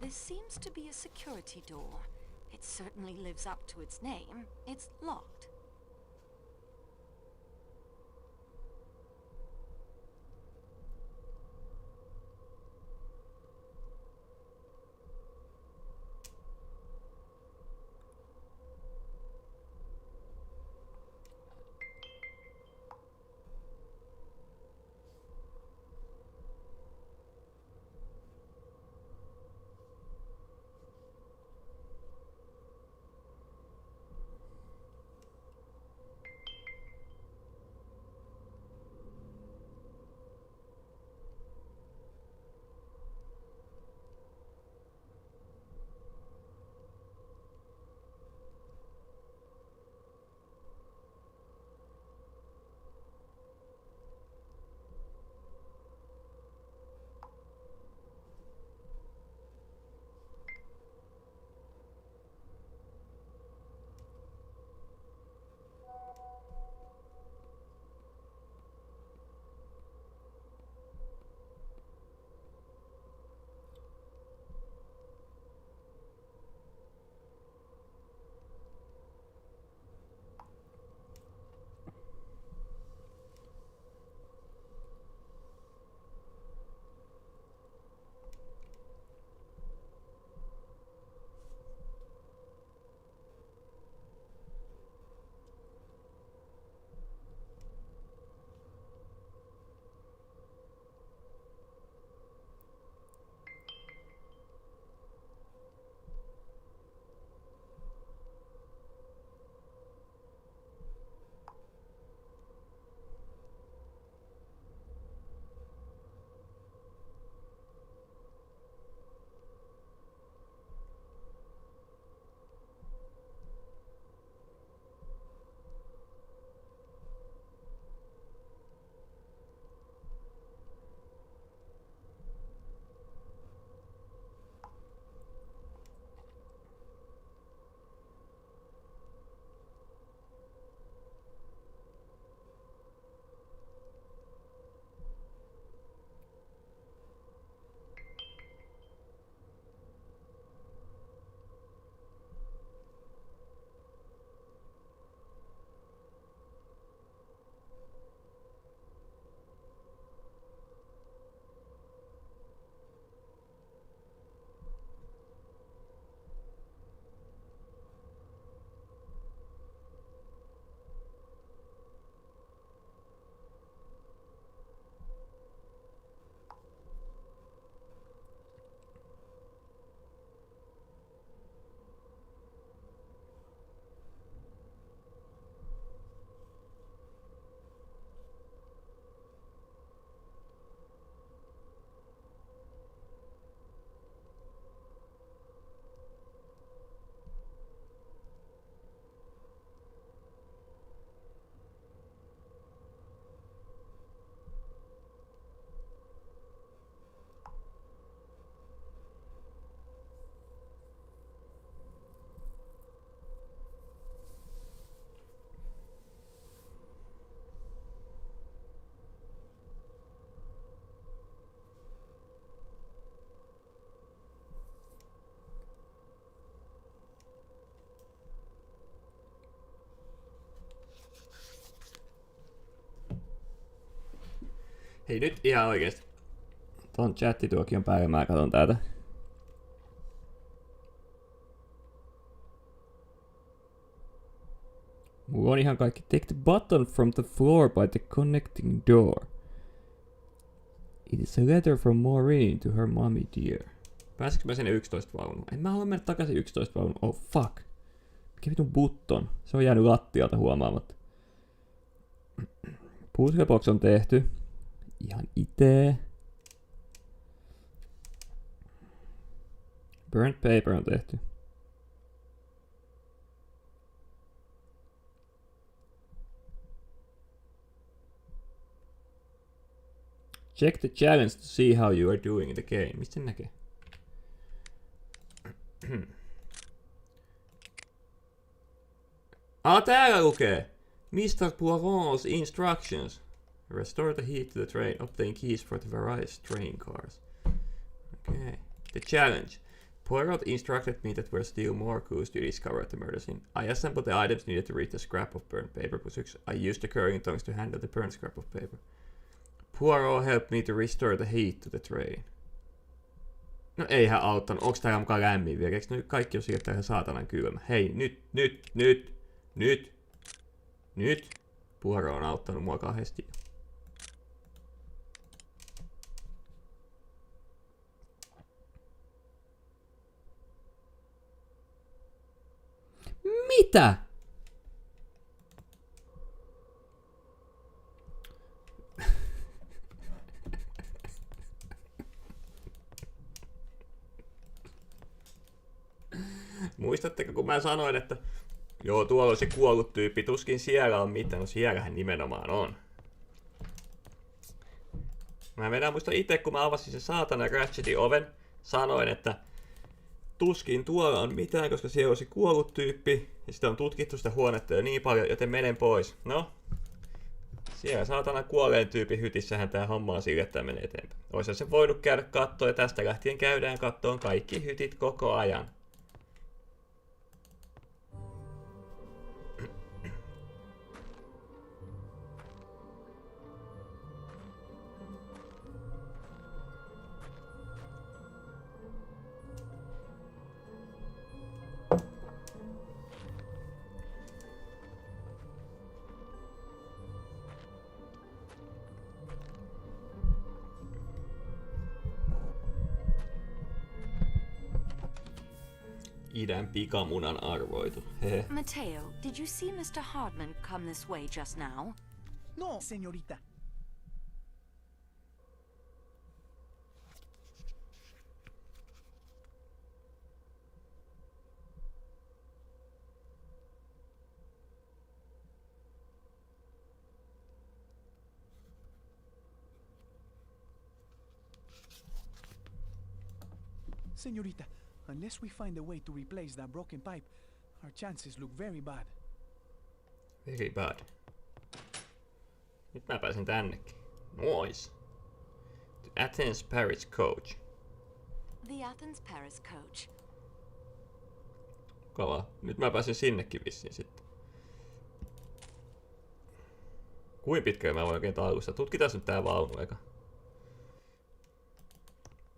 This seems to be a security door. It certainly lives up to its name. It's locked. Hei nyt ihan oikeesti. Ton chattituokion päälle mä katon täältä. Mulla on ihan kaikki. Take the button from the floor by the connecting door. It is a letter from Maureen to her mommy dear. Pääsikö mä sinne 11 vaunuun? En mä halua mennä takaisin 11 vaunuun. Oh fuck. Mikä vitun button? Se on jäänyt lattialta huomaamatta. Puzzlebox on tehty. Ihan itee. Burnt paper on tehty. Check the challenge to see how you are doing in the game. Mistä sen näkee? Täällä lukee! Mr. Poirot's instructions. Restore the heat to the train. Obtain keys for the various train cars. Okay. The challenge. Poirot instructed me that there were still more clues to discover the murder scene. I assembled the items needed to read the scrap of burnt paper. I used the curling tongs to handle the burnt scrap of paper. Poirot helped me to restore the heat to the train. No eihän auttanut. Onks täällä mukaan lämmin vielä? Eikö nyt kaikki on sieltä ihan saatanan kylmä? Hei, nyt. Poirot on auttanut mua kahdesti. Mitä? Muistatteko, kun mä sanoin, että joo, tuolla on se kuollut tyyppi, tuskin siellä on mitään. No siellähän nimenomaan on. Mä enää muista itse, kun mä avasin sen saatana Ratchetin oven, sanoin, että tuskin tuolla on mitään, koska siellä on se kuollut tyyppi, ja sitä on tutkittu sitä huonetta jo niin paljon, joten menen pois. No, siellä saatana kuolleen tyypin hytissähän tää homma on sille, että menee eteenpäin. Ois se voinut käydä kattoon, ja tästä lähtien käydään kattoon kaikki hytit koko ajan. Idän pikamunan arvoitu. Hehe. Mateo, did you see Mr. Hardman come this way just now? No, señorita. Señorita, unless we find a way to replace that broken pipe, our chances look very bad. Very bad. Nyt mä pääsen tännekin. Nois. The Athens Paris coach. The Athens Paris coach. Kavaa. Nyt mä pääsen sinnekin vissiin sitten. Kuinka pitkälle mä voin oikein taulusta? Tutkitaan nyt tää vaunu eka.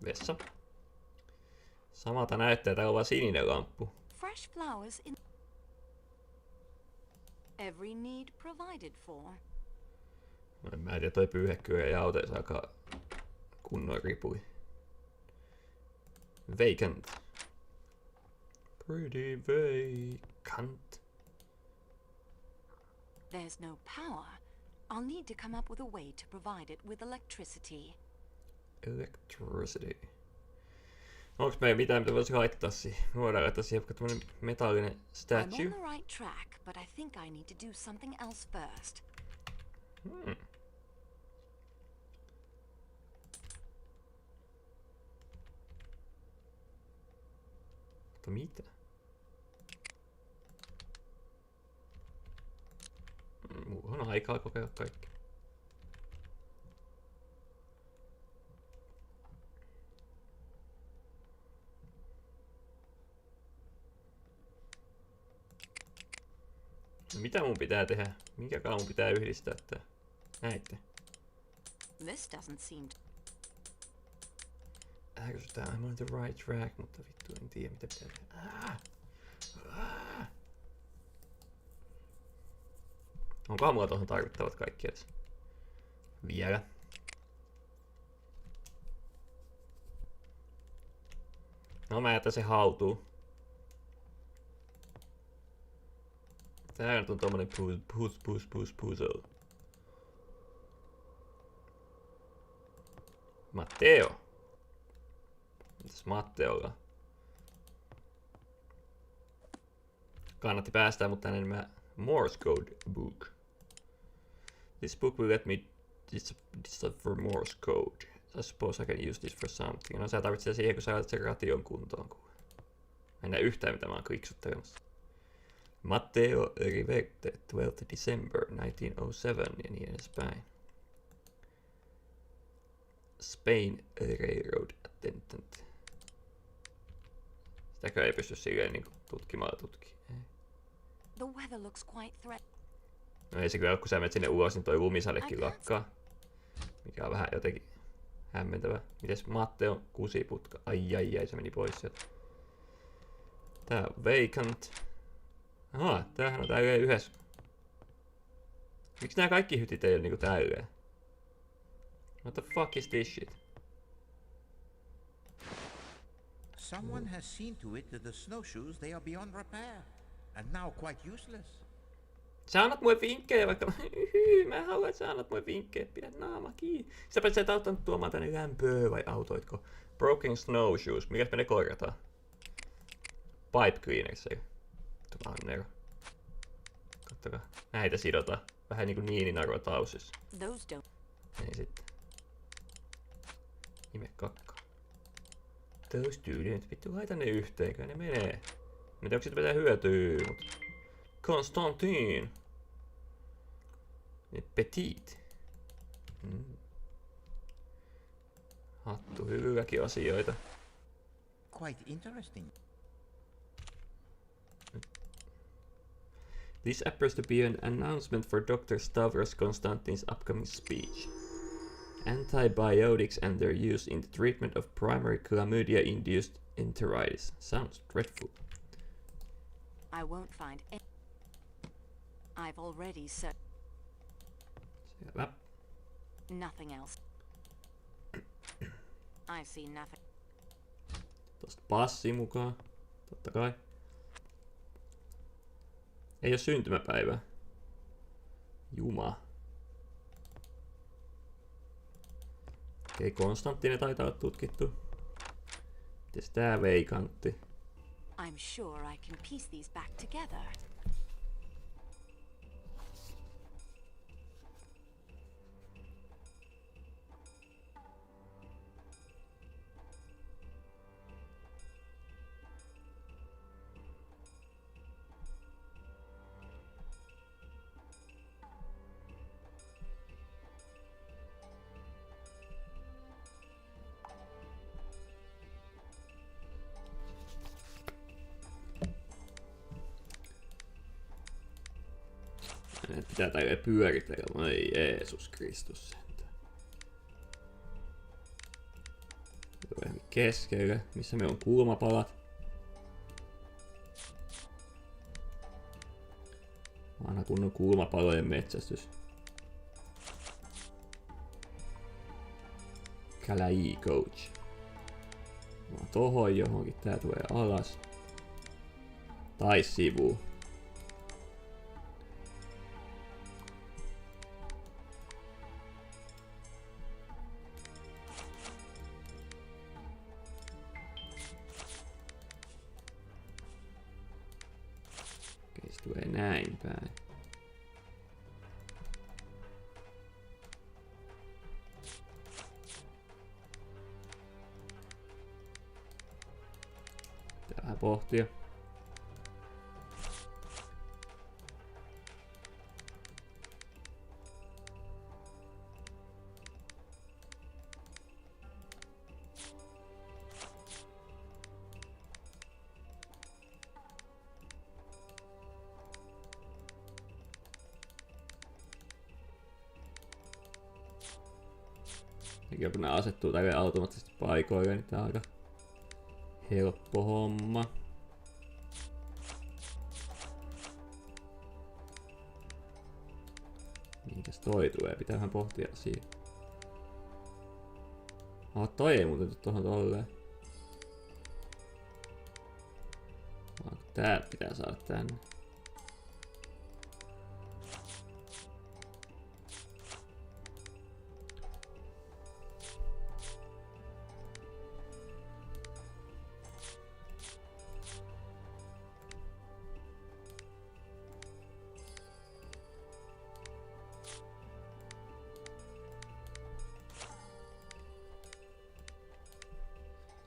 Vessa. Samalta näyttää, täällä on vaan sininen lamppu. Fresh flowers in every need provided for. No, mä en tiedä, toi pyyhekkyä ja auteessa aika kunnon ripui. Vacant. Pretty vacant. There's no power. I'll need to come up with a way to provide it with electricity. Electricity. Onks meillä mitään, mitä voisi laittaa siihen? Me voidaan laittaa siihen vaikka tämmönen metallinen statue. I'm on the right track, but I think I need to do something else first. Mutta mitä? Mulla on aikaa kokeilla kaikki. No mitä mun pitää tehdä? Minkä mun pitää yhdistää tää? Näitte. This doesn't seem to... Ärsytää, I'm on the right track, mutta vittu en tiedä mitä pitää tehdä. Onkohan mulla tuohon tarvittavat kaikki edes? Vielä. No mä jätän se hautuu. Tää on tommonen puzzle. Matteo. Mitäs Matteolla? Kannatti päästää mut tänne mä Morse code book. This book will let me decipher Morse code. I suppose I can use this for something. No sä tarvitset siihen, kun sä laitat sen ration kuntoon. Mä en näe yhtään mitä mä oon kliksuttelemassa. Matteo Rivette, 12th December 1907 ja niin edespäin. Spain Railroad Attendant. Sitäkö ei pysty silleen niinku tutkimaan tutki. The weather looks quite No ei se kyllä, kun sä menet sinne ulos, niin toi lumisadekin lakkaa. Mikä on vähän jotenkin hämmentävää. Mites Matteo kusiputka? Ai, se meni pois sieltä. Tää on vacant. Aha, tämähän on tälleen yhdessä. Miksi nää kaikki hytit ei oo niinku tälleen? What the fuck is this shit? Someone has seen to it that the snowshoes, they are beyond repair, and now quite useless. Sä annat mulle vinkkejä vaikka mä haluan, että sä annat mulle vinkkejä, pidä naama kiinni. Sitäpä sä et auttanut tuomaan tänne lämpöä vai autoitko? Broken snowshoes, mikäs me ne korjataan? Pipe cleaners, ei. Tuolla on ero. Kattokaa, näitä sidotaan. Vähän niinku niininarua tausissa. Niin sitten. Ime kakka. Those tyyliin, vittu laita ne yhteen, kai ne menee. Mä tiedä, onko siitä mitään hyötyä, mut... Konstantin! Petit. Hattu, hyväkin asioita. Quite interesting. This appears to be an announcement for Dr. Stavros Konstantin's upcoming speech. Antibiotics and their use in the treatment of primary chlamydia-induced enteritis. Sounds dreadful. I won't find any. I've already said Selvä. nothing else. I see nothing. Tosta passi mukaan. Totta kai. Ei oo syntymäpäivää. Juma. Okei, Konstanttinen taitaa olla tutkittu. Mites tää veikantti? I'm sure I can piece these back together. Hänet pitää tälleen pyöritellä. Ei Jeesus Kristus sentään. Vähän keskellä, missä me on kulmapalat. Vanha kunnon kulmapalojen metsästys. Kalai coach. Tohon johonkin, tää tulee alas. Tai sivuun. Okei, se tulee näin päin. Pitää vähän pohtia. Ja kun ne asettuu tälle automaattisesti paikoille, niin tää on aika helppo homma. Mihinkäs toi tulee? Pitää vähän pohtia asiaa. Toi ei muuten tohon tolleen. Tää pitää saada tänne.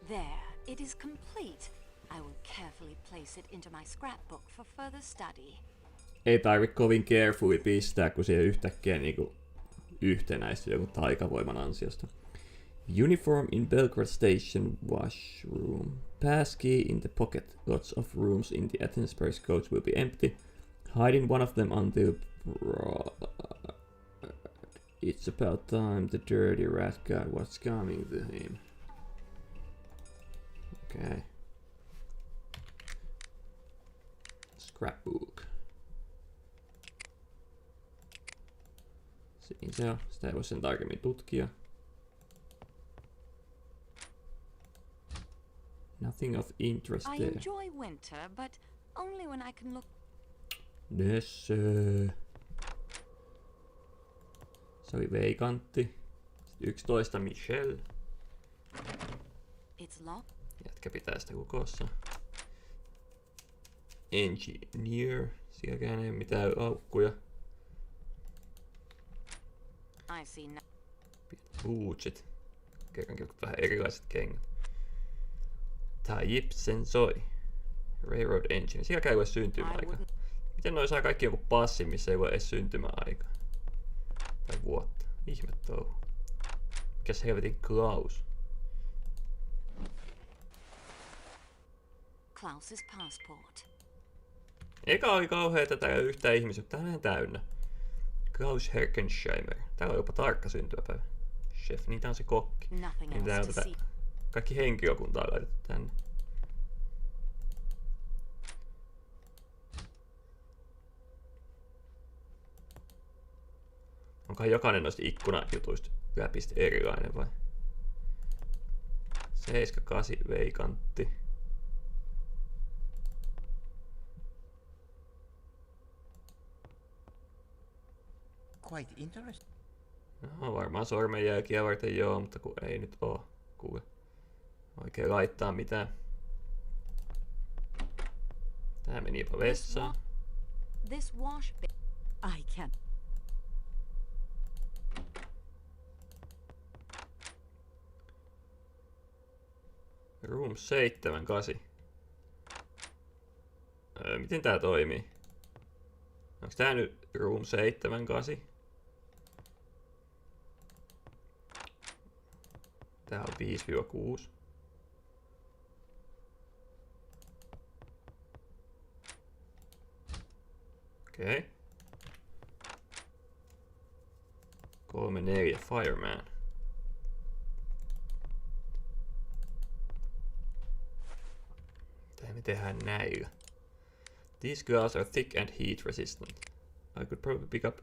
There, it is complete. I will carefully place it into my scrapbook for further study. Ei tarvi kovin carefully pistää, kun siihen yhtäkkiä niinku yhtenäistyy joku taikavoiman ansiosta. Uniform in Belgrade Station washroom. Passkey in the pocket. Lots of rooms in the Athensburg coach will be empty. Hide in one of them until it's about time the dirty rat got what's coming to him. Okay. Scrapbook. Siinä se on. Sitä ei voi sen tarkemmin tutkia. Nothing of interest I there. enjoy winter, but only when I can look. Nössö. Se oli veikantti. Sitten 11 Michelle. It's locked. Jätkä pitää sitä kukossa. Engineer. Sielläkään ei ole mitään laukkuja. I see no. Bootsit. Kerrankin vähän erilaiset kengät. Tai soi. Railroad engine. Siellä käy edes syntymäaika. Miten noi saa kaikki joku passi, missä ei voi edes syntymäaika? Tai vuotta. Ihme touhu. Mikäs helvetin Klaus? Klaus's passport. Eka oli kauheeta täällä yhtään ihmisyyttä. Tää on täynnä. Klaus Herkensheimer. Täällä on jopa tarkka syntymäpäivä. Chef, niin tää on se kokki. Nothing Niin tää on else to tätä. see. Kaikki henkilökunta on laitettu tänne. Onkohan jokainen noista ikkunajutuista läpistä erilainen vai? 7-8 veikantti. Quite interesting. No varmaan sormenjälkiä varten joo, mutta kun ei nyt oo kuule oikein laittaa mitään. Tää meni jopa vessaan. This wash bin. I can't. Room 7-8. Miten tää toimii? Onks tää nyt Room 7-8? Tää on 5-6. Okei. 3-4 Fireman. Mitä me tehdään näillä? These glass are thick and heat resistant. I could probably pick up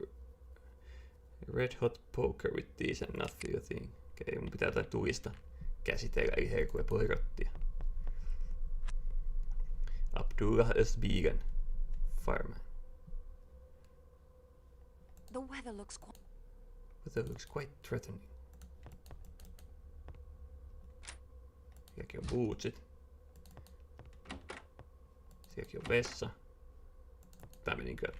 red hot poker with these and not feel a thing. Okei, mun pitää jotain tulista käsitellä, eli herkkuja poirottia. Abdullah Özbigen, fireman. The weather looks quite threatening. Sielläkin on bootsit. Sielläkin on vessa. Tää meni kyllä.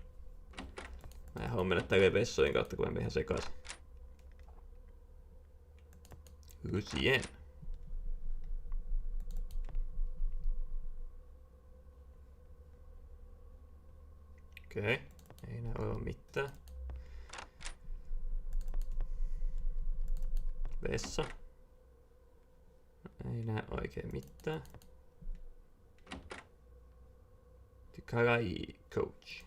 Mä en halua mennä tälleen vessojen kautta, kun mä menen ihan sekaisin. Lucien. Okei, ei nää ole mitään. Vessa. Ei nää oikein mitään. Karai coach.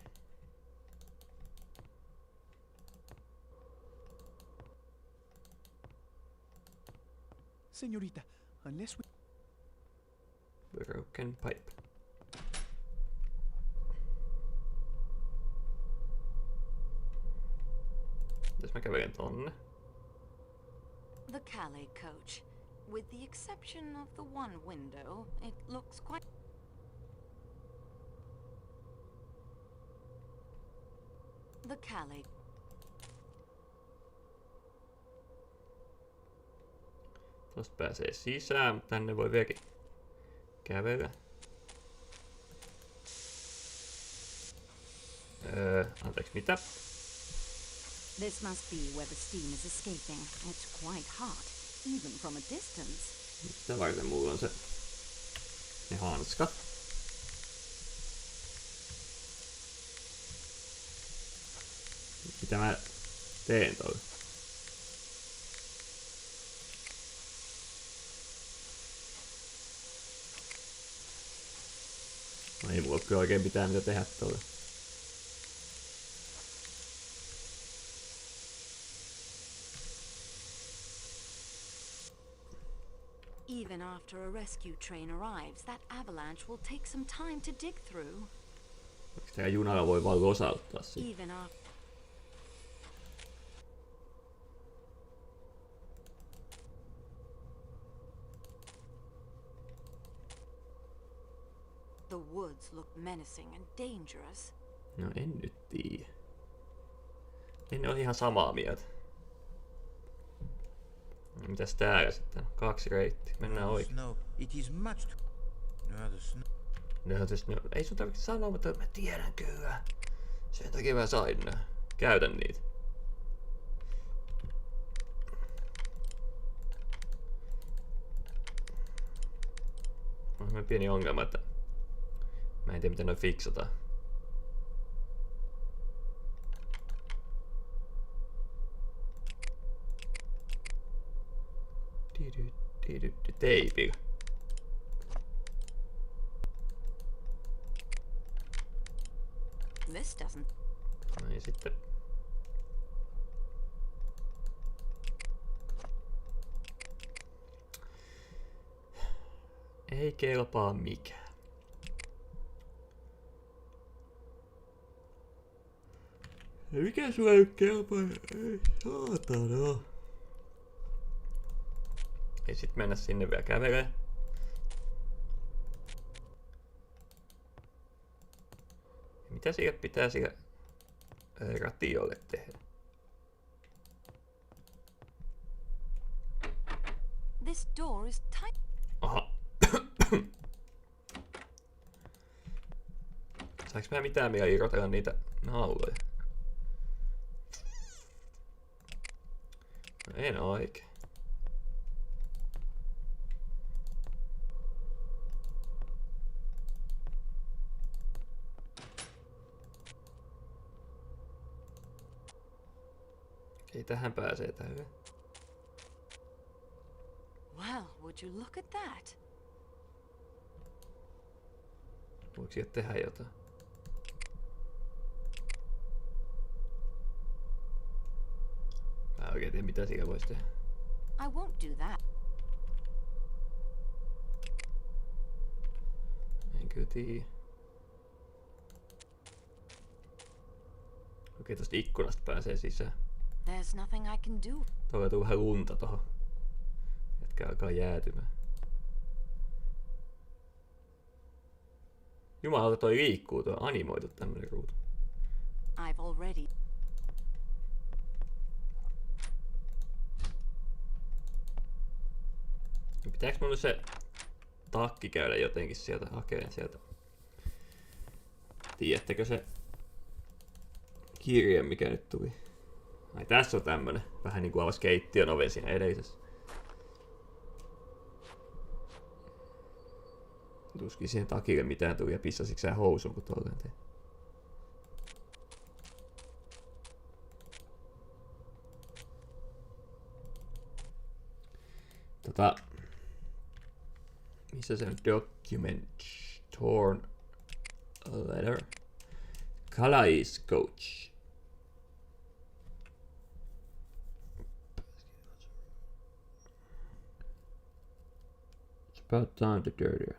señorita. Unless we... Broken pipe. Mitäs mä kävelen tonne? The Calais coach. With the exception of the one window, it looks quite... The Calais... Tosta pääsee sisään, mutta tänne voi vieläkin kävellä. Anteeksi, mitä? This must be where the steam is escaping. It's quite hot, even from a distance. Sitä varten mulla on se... ne hanskat. Mitä mä teen tuolla? No ei mulla kyllä oikein pitää mitä tehdä tuolla. Even after a rescue train arrives, that avalanche will take some time to dig through. Onko tää junalla voi vaan losauttaa siitä? Even after... The woods look menacing and dangerous. No en nyt tiedä. En ole ihan samaa mieltä. Mitäs täällä sitten? 2 reittiä. Mennään oikein. No, it is much too... No, the snow... No, ei sun tarvitse sanoa, mutta mä tiedän kyllä. Sen takia mä sain nää. Käytän niitä. On semmoinen pieni ongelma, että mä en tiedä miten noi fiksataan. Teipillä. This doesn't... No niin sitten. Ei kelpaa mikään. Mikä sulla ei kelpaa? Ei saatana. Ja sit mennä sinne vielä kävelee. Mitä sille pitää sille ratiolle tehdä? This door is tight. Aha. Saanko mä mitään vielä irrotella niitä nauloja? No en oikein. Ei tähän pääsee tälle. Well, would you look at that? Voiko siihen tehdä jotain? Mä en oikein tiedä mitä siihen voisi tehdä. I won't do that. En kyllä tiedä. Okei, tosta ikkunasta pääsee sisään. There's nothing I can do. Tuolla tuu vähän lunta tohon. Jätkä alkaa jäätymään. Jumalauta, toi liikkuu, tuo animoitu tämmönen ruutu. I've already... Pitääkö mun se takki käydä jotenkin sieltä hakeen sieltä? Tiedättekö se kirje, mikä nyt tuli? Ai tässä on tämmönen. Vähän niinku avasi keittiön oven siinä edellisessä. Tuskin siihen takille mitään tuli ja pissasitko sä housuun kun tolleen tein. Missä se on? Document. Torn letter. Calais coach. About time to dirty.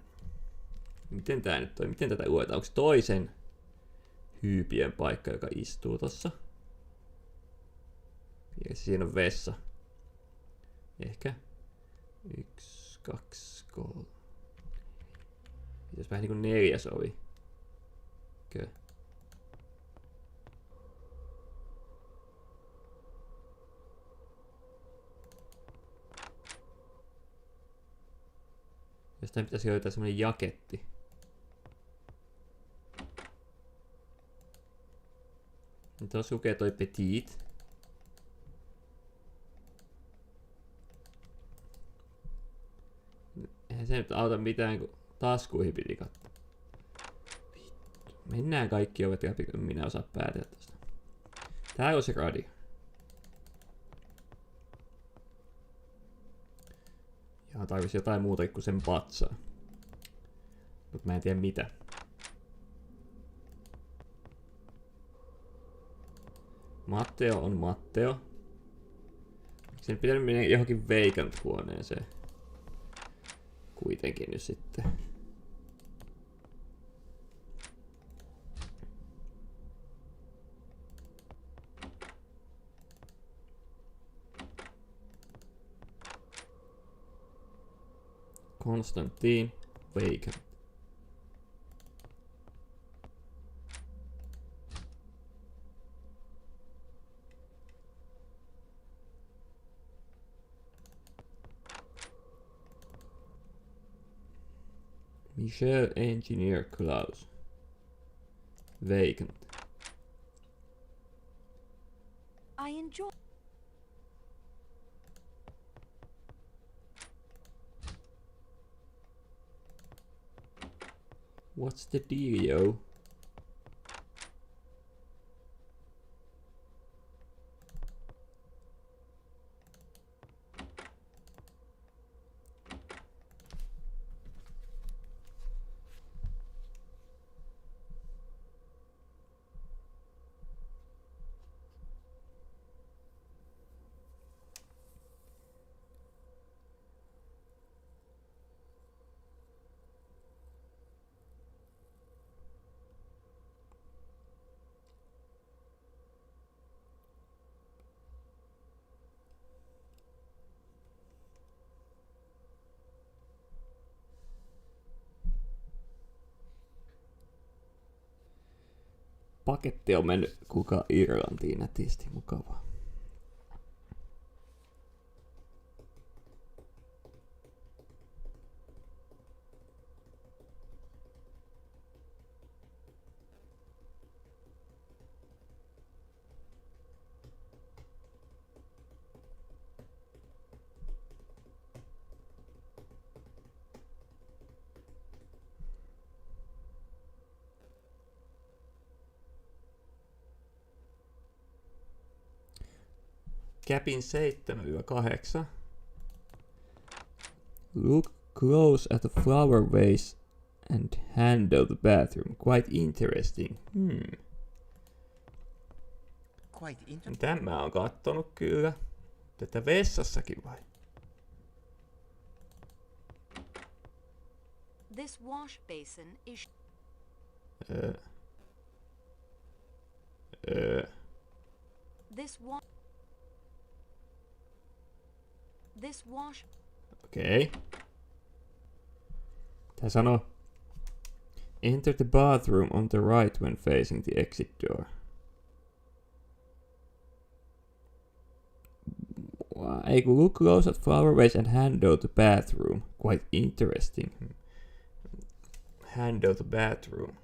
Miten tää nyt toi? Miten tätä luetaan? Onko toisen hyypien paikka, joka istuu tossa? Ja siinä on vessa. Ehkä. 1, 2, 3. Pitäis vähän niinku 4 sovi. Okei. Jostain pitäisi löytää semmonen jaketti. Nyt on lukee toi petit. Eihän se nyt auta mitään, kun taskuihin piti katsoa. Mennään kaikki ovet läpi, kun minä osaan päätellä tosta. Täällä on se radio. Ja tarvisi jotain muuta kuin sen patsaa. Mut mä en tiedä mitä. Matteo on Matteo. Sen pitää mennä johonkin vacant huoneeseen. Kuitenkin nyt sitten. Konstantin vacant. Michelle Engineer Klaus. Vacant. I enjoy. What's the dealio? Paketti on mennyt kuka Irlantiin nätisti, mukavaa. Capin 7-8. Look close at the flower vase and handle the bathroom. Quite interesting. Quite interesting. Tämä on kattonut kyllä. Tätä vessassakin vai? This wash basin is. This wash. Okei. Tää sanoo. Enter the bathroom on the right when facing the exit door. Ei kun look close at flower vase and handle the bathroom. Quite interesting. Handle the bathroom.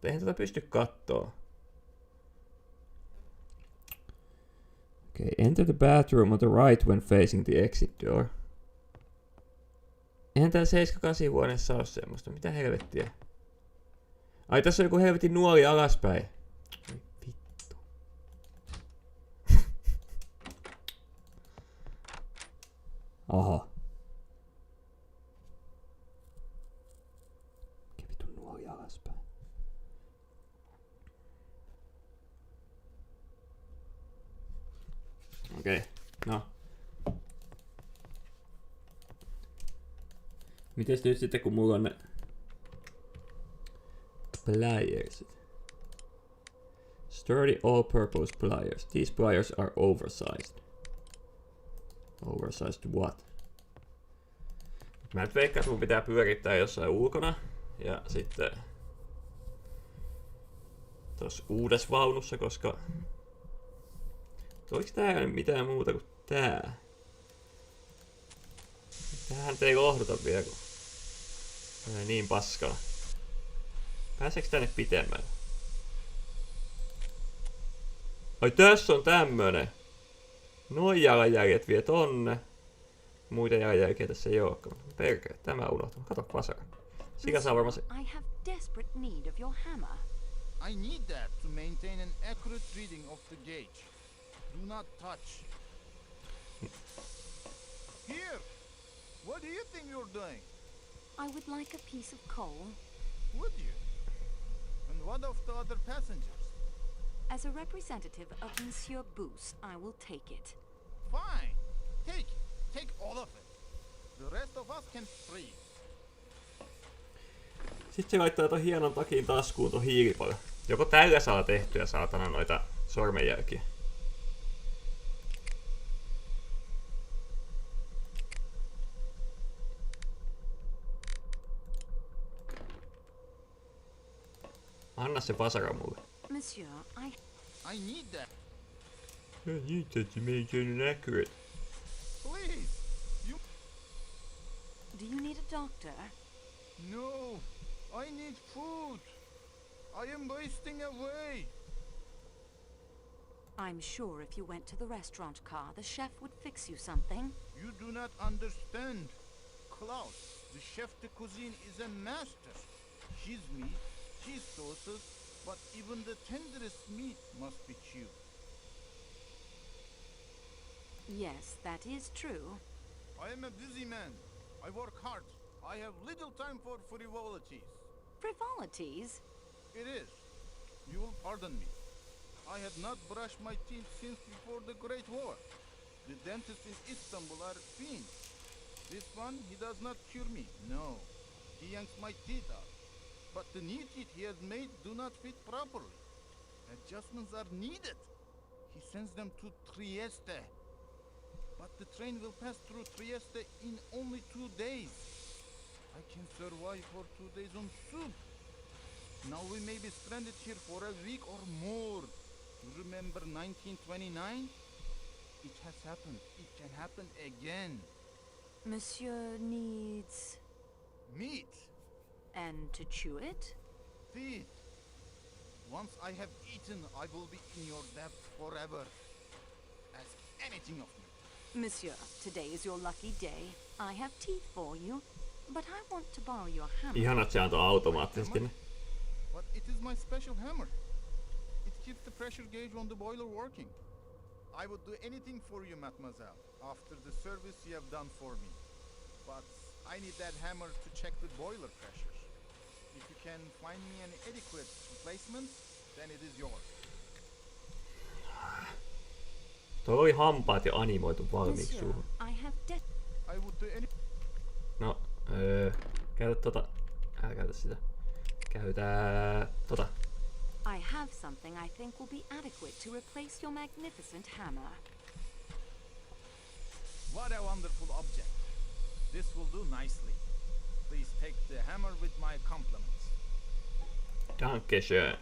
Eihän tätä pysty kattoo. Okay, enter the bathroom on the right when facing the exit door. Eihän täällä 7-8 huoneessa ole semmoista. Mitä helvettiä? Ai tässä on joku helvetin nuoli alaspäin. Ai vittu. Aha. Mikä vitun nuoli alaspäin? Okei, no. Mites nyt sitten, kun mulla on ne pliers? Sturdy all-purpose pliers. These pliers are oversized. Oversized what? Mä nyt veikkaan, että mun pitää pyörittää jossain ulkona. Ja sitten tossa uudessa vaunussa, koska oliko täällä nyt mitään muuta kuin tää? Tämähän ei lohduta vielä, kun niin paskaa. Pääseekö tänne pitemmälle? Ai tässä on tämmönen. Noin jalanjäljet vie tonne. Muita jalanjälkiä tässä ei olekaan. Perkele, tämä unohtuu. Kato vasara. Sika saa varmaan se... I have desperate need of your hammer. I need that to maintain an accurate reading of the gauge. Do not touch. Here! What do you think you're doing? I would like a piece of coal. Would you? And what of the other passengers? As a representative of Monsieur Boos, I will take it. Fine. Take it. Take all of it. The rest of us can freeze. Sitten se laittaa ton hienon takin taskuun ton hiilipalon. Joko tällä saa tehtyä saatana noita sormenjälkiä? Anna se vasara mulle. Monsieur, I need that. I need that to maintain an accurate. Please. You... Do you need a doctor? No. I need food. I am wasting away. I'm sure if you went to the restaurant car, the chef would fix you something. You do not understand. Klaus, the chef de cuisine, is a master. His meat, his sauces, but even the tenderest meat must be chewed. Yes, that is true. I am a busy man. I work hard. I have little time for frivolities. Frivolities? It is. You will pardon me. I had not brushed my teeth since before the Great War. The dentists in Istanbul are fiends. This one, he does not cure me. No. He yanks my teeth out. But the new teeth he has made do not fit properly. Adjustments are needed. He sends them to Trieste. But the train will pass through Trieste in only 2 days. I can survive for 2 days on soup. Now we may be stranded here for a week or more. You remember 1929? It has happened. It can happen again. Monsieur needs... Meat. And to chew it? Teeth. Once I have eaten, I will be in your debt forever. Ask anything of me. Monsieur, today is your lucky day. I have teeth for you, but I want to borrow your hammer. Ihanat se antoi automaattisesti ne. But it is my special hammer. It keeps the pressure gauge on the boiler working. I would do anything for you, mademoiselle, after the service you have done for me. But I need that hammer to check the boiler pressures. If you can find me an adequate replacement, then it is yours. Toi oli hampaat jo animoitu valmiiksi suuhun. I would do any... No, käytä tota. Älä käytä sitä. Käytä tota. I have something I think will be adequate to replace your magnificent hammer. What a wonderful object. This will do nicely. Please take the hammer with my compliments. Dankeschön.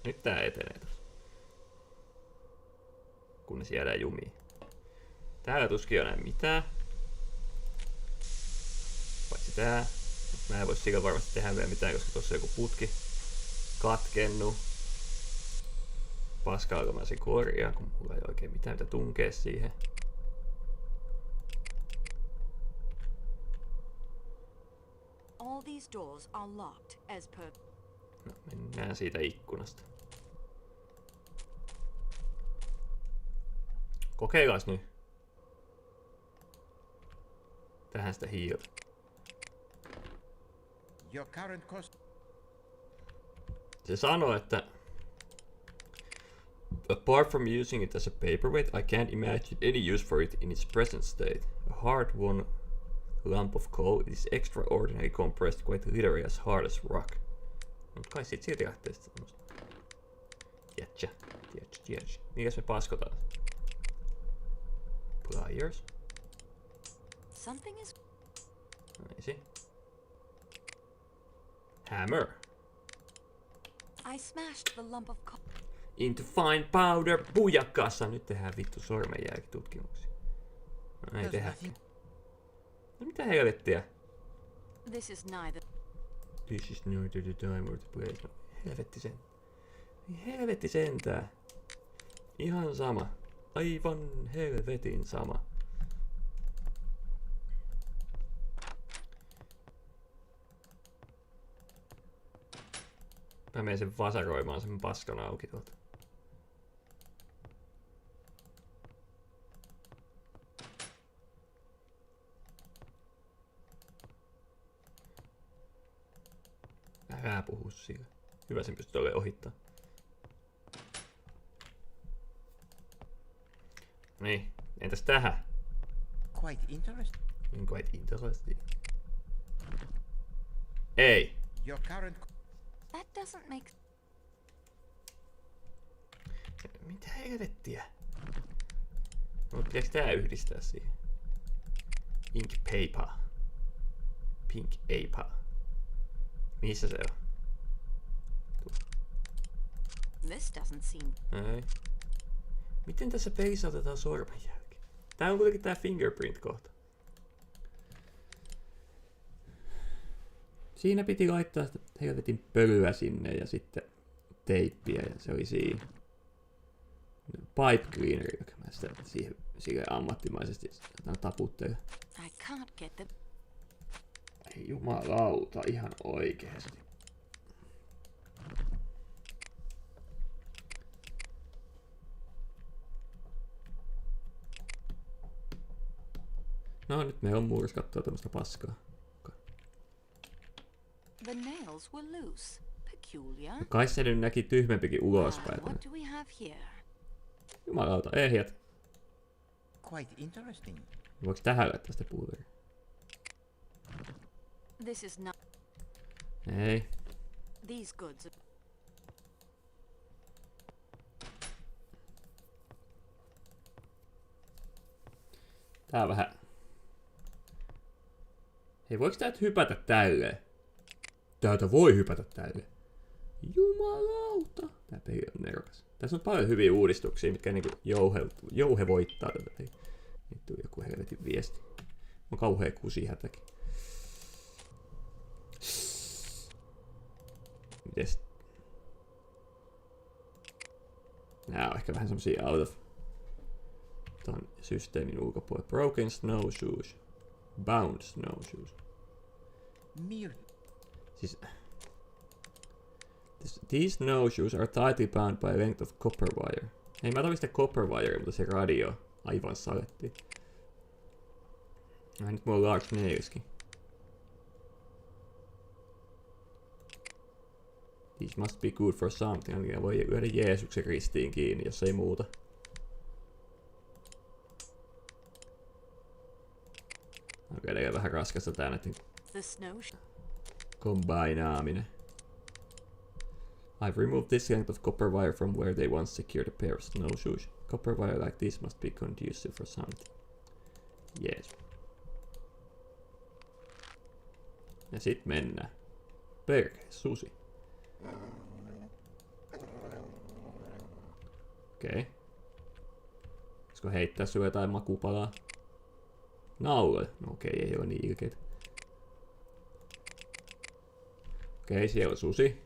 Nyt tää etenee tossa. Kunnes jäädään jumiin. Täällä tuskin on enää mitään. Paitsi tää. Mä en voi sillä varmasti tehdä vielä mitään, koska tossa on joku putki katkennu. Paskaako mä sen korjaan, kun mulla ei oikein mitään mitä tunkea siihen. All these doors are locked as per... No, mennään siitä ikkunasta. Kokeillaan nyt. Tähän sitä hiiltä. Your current cost. Se sanoo, että apart from using it as a paperweight, I can't imagine any use for it in its present state. A hard-won lump of coal. It is extraordinary compressed, quite literally as hard as rock. Mut kai sit silti lähtee sit semmoista. Tiedätkö. Mikäs me paskotaan? Pliers. Something is... Easy. Hammer. I smashed the lump of coal. Into fine powder. Bujakassa. Nyt tehdään vittu sormenjälkitutkimuksia. No ei tehdäkään. No mitä helvettiä? This is neither... This is neither the time or the place. No, helvetti sentää. Ihan sama. Aivan helvetin sama. Mä menen sen vasaroimaan sen paskan auki tuolta. Älä puhu sillä. Hyvä sen pystyy olemaan ohittaa. Niin, entäs tähän? Quite interesting. Quite interesting. Ei. Your current... That doesn't make... Mitä helvettiä? No, pitääkö tää yhdistää siihen? Ink paper. Pink paper. Missä se on? This doesn't seem... Ei. Miten tässä pelissä otetaan sormenjälki? Tää on kuitenkin tää fingerprint-kohta. Siinä piti laittaa sitä helvetin pölyä sinne ja sitten teippiä ja se oli siinä. Pipe cleaner, joka mä sitä siihen sille ammattimaisesti taputtelen. I can't get the... Ei jumalauta, ihan oikeesti. No nyt meillä on murskattua tämmöstä paskaa. The nails were loose. Peculiar. No kai se nyt näki tyhmempikin ulospäin. What do we have here? Jumalauta, ehjät. Quite interesting. Voiko tähän laittaa sitä pulveria? This is not... Ei. These goods are... Tää on vähän... Hei, voiko täältä hypätä tälleen? Täältä voi hypätä tälleen. Jumalauta! Tää peli on nerokas. Tässä on paljon hyviä uudistuksia, mitkä niinku jouhevoittaa tätä peliä. Nyt tuli joku helvetin viesti. On kauhea kusihätäkin. Mites? Nää on ehkä vähän semmosia out of ton systeemin ulkopuolella. Broken snowshoes. Bound snowshoes. Siis... These snowshoes are tightly bound by a length of copper wire. Hei, mä tarvitsen sitä copper wire, mutta se radio aivan saletti. Nyt mulla on large nailskin. These must be good for something. Ainakin voi lyödä Jeesuksen ristiin kiinni, jos ei muuta. Onko edelleen vähän raskasta tää näiden kombinaaminen. I've removed this length of copper wire from where they once secured a pair of snowshoes. Copper wire like this must be conducive for something. Yes. Ja sit mennään. Perkele, susi. Okei. Pitäisikö heittää sulle jotain makupalaa? Nauloja. No okei, ei oo niin ilkeitä. Okei, siellä on susi.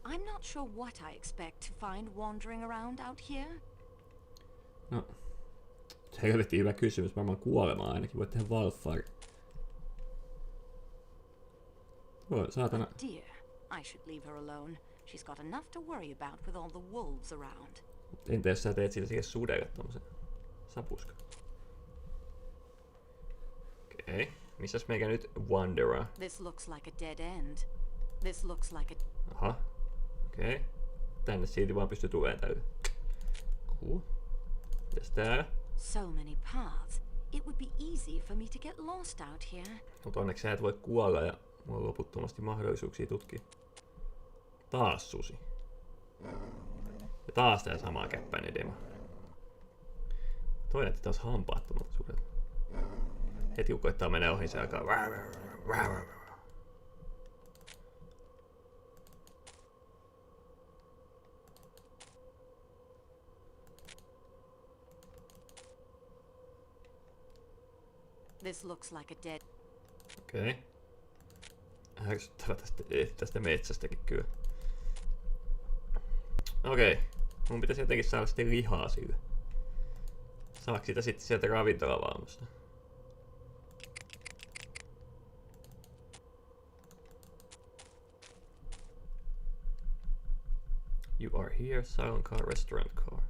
I'm not sure what I expect to find wandering around out here. No, helvetin hyvä kysymys. Varmaan kuolemaan ainakin. Voit tehdä wildfire. Voi, saatana. Oh dear, I should leave her alone. She's got enough to worry about with all the wolves around. Entä jos sä teet siitä siihen sudelle tommosen sapuskan? Okei. Missäs meikä nyt wanderaa? This looks like a dead end. This looks like a... Aha. Okei. Tänne silti vaan pystyy tulemaan täytyy. Cool. Mitäs täällä? So many paths. It would be easy for me to get lost out here. Mutta onneksi sä et voi kuolla ja mulla on loputtomasti mahdollisuuksia tutkia. Taas susi. Ja taas tää samaa käppäinen demo. Toinen, että taas hampaattomat sudet. Heti kun koittaa mennä ohi, se alkaa. This looks like a dead. Okei. Ärsyttävä tästä metsästäkin kyllä. Okei. Mun pitäisi jotenkin saada sitten lihaa sille. Saako sitä sitten sieltä ravintolavaunusta? You are here, silent car, restaurant car.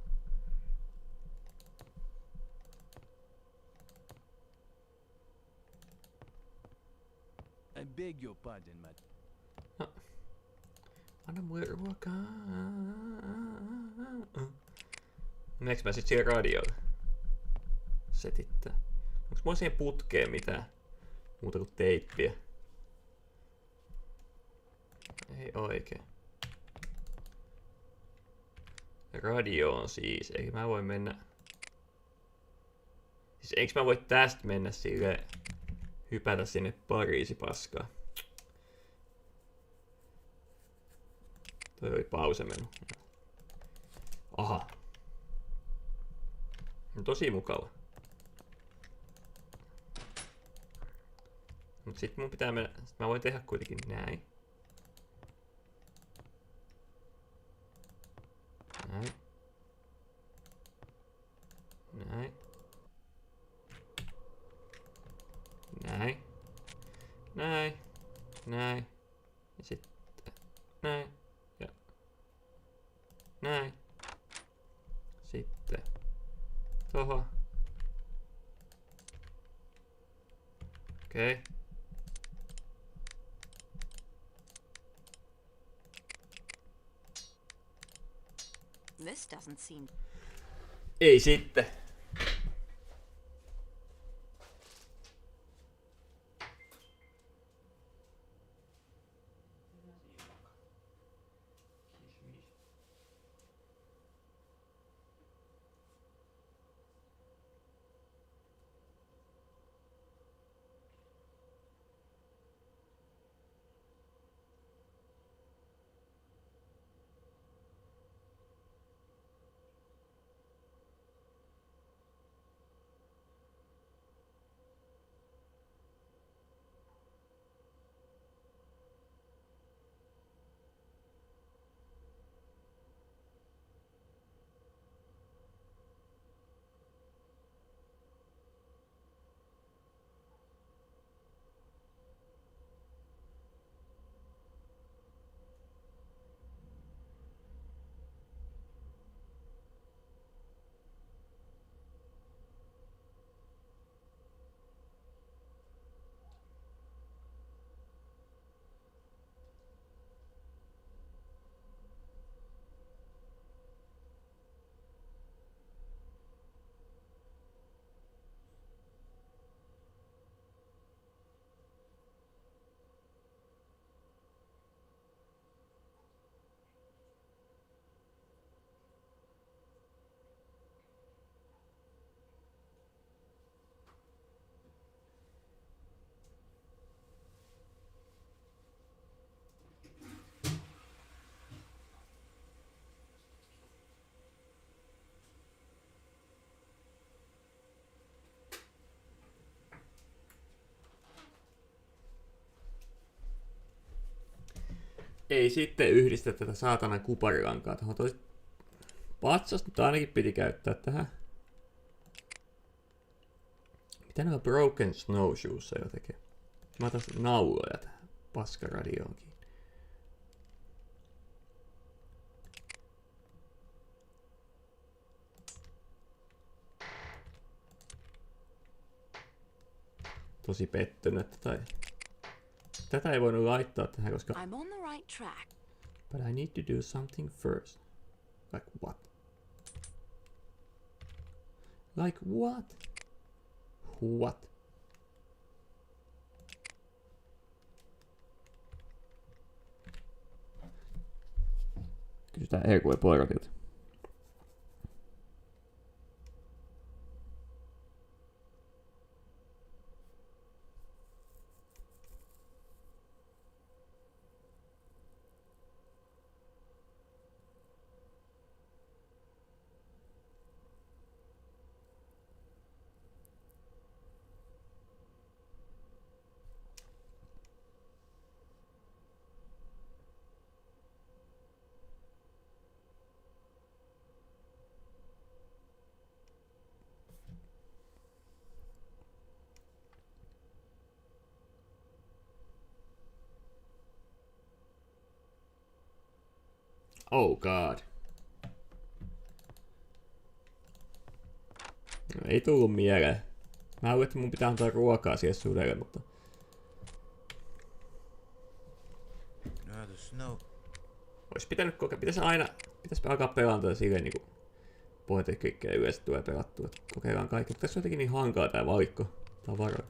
I beg your pardon, madam. No. Anna mulle ruokaa. Meneekö mä sit siihen radiolle? Setittää. Onks mulla siihen putkeen mitään muuta kuin teippiä? Ei oikein. Radioon siis. Eikä mä voi mennä. Siis eiks mä voi tästä mennä silleen hypätä sinne Pariisi paskaa? Toi oli pausemenu. Aha. Tosi mukava. Mut sit mun pitää mennä. Sit mä voin tehdä kuitenkin näin. Näin. Näin. Näin. Näin. Näin. Ja sitten näin. Ja näin. Sitten toho. Okei. This doesn't seem. Ei sitten. Ei sitten yhdistä tätä saatanan kuparilankaa tuohon. Toi patsas nyt ainakin piti käyttää tähän. Mitä nämä Broken Snowshoes jo tekee? Mä otan nauloja tähän paskaradioonkin. Tosi pettynyt, että tätä ei voinut laittaa tähän, koska I'm on the right track. But I need to do something first. Like what? Like what? What? Kysytään Erkku ja Poiratilta. Oh god. No, ei tullut mieleen. Mä luulen, että mun pitää antaa ruokaa siihen sudelle, mutta... No, the snow. Ois pitänyt pitäis alkaa pelata silleen niinku... Point-and-clickia yleensä tulee pelattua, että kokeillaan kaikki. Mutta tässä on jotenkin niin hankaa tää valikko tavara.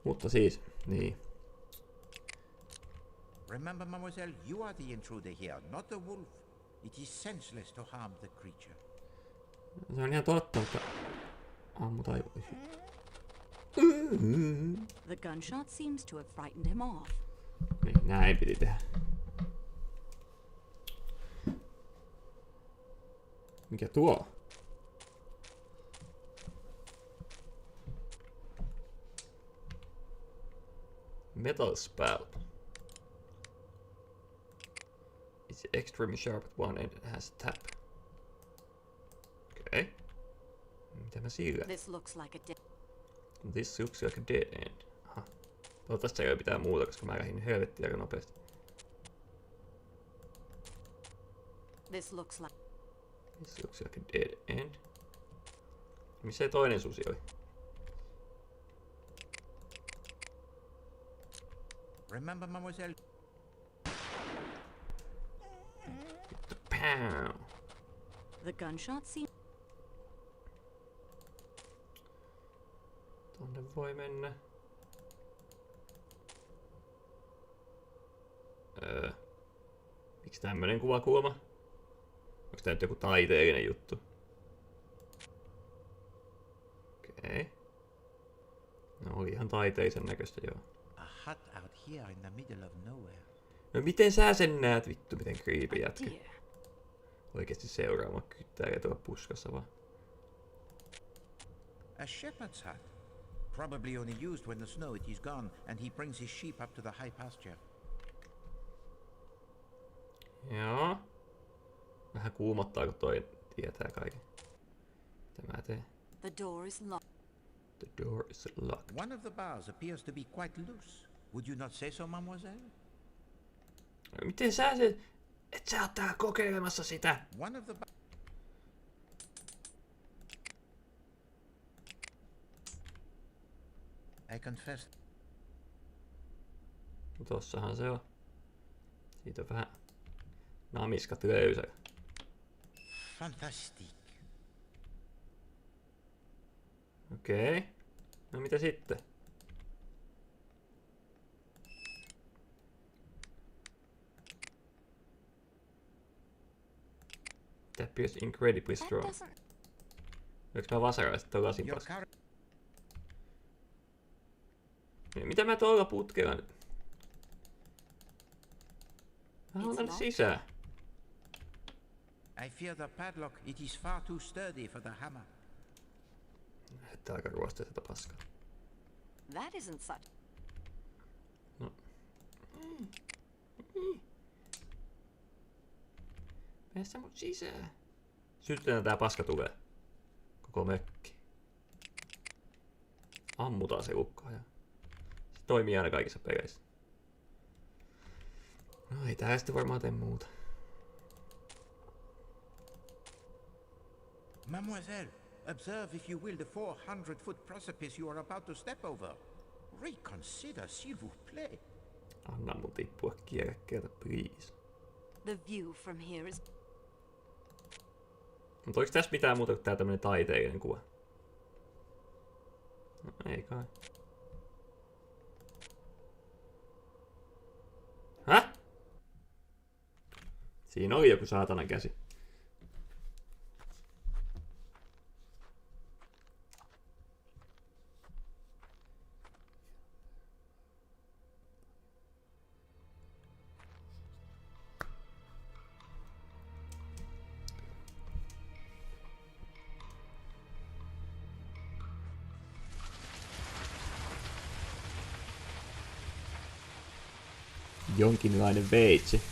Mutta siis, niin. Remember, mademoiselle, you are the intruder here, not the wolf. It is senseless to harm the creature. Se on ihan totta, mutta... Ammutaan jo. The gunshot seems to have frightened him off. Niin, näin piti tehdä. Mikä tuo? Metal spout. It's extremely sharp at one end and has a tap. Okay. Mitä mä sillä? This looks like a dead end. Aha. Toivottavasti ei ole mitään muuta, koska mä lähdin helvettiin aika nopeasti. This looks like a dead end. Missä se toinen susi oli? Remember, mademoiselle. Pow. the gunshot seems. Tonne voi mennä. Miksi tämmönen kuvakulma? Onko tää nyt joku taiteellinen juttu? Okei. No oli ihan taiteellisen näköistä, joo. A hut out here in the middle of nowhere. No miten sä sen näet, vittu, miten creepy jätkä? Oikeesti seuraava kyttääkö tuolla puskassa vaan. A shepherd's hut. Probably only used when the snow is gone and he brings his sheep up to the high pasture. Joo. Vähän kuumottaa, kun toi tietää kaiken. Mitä mä teen? The door is locked. The door is locked. One of the bars appears to be quite loose. Would you not say so, mademoiselle? Miten sä se... Et sä oot täällä kokeilemassa sitä? One of the I confess. Tossahan se on. Siitä on vähän namiskat löysä. Fantastic. Okei. No mitä sitten? That appears incredibly strong. Voinko mä vasaraista ton lasin paska? Mitä mä tuolla putkella nyt? Mä haluan tänne sisään. I fear the padlock. It is far too sturdy for the hammer. Että aika ruosteista paskaa. That isn't such. No. Päästä mut sisään. Sytytetään tää paska tulee. Koko mökki. Ammutaan se ukko ja... Se toimii aina kaikissa peleissä. No ei tää sitten varmaan tee muuta. Mademoiselle, observe if you will the 400-foot precipice you are about to step over. Reconsider, s'il vous plaît. Anna mun tippua kierrekkeeltä, please. The view from here is. Mutta oliko tässä mitään muuta kuin tää tämmönen taiteellinen kuva? No, ei kai. Häh? Siinä oli joku saatanan käsi. Jonkinlainen veitsi.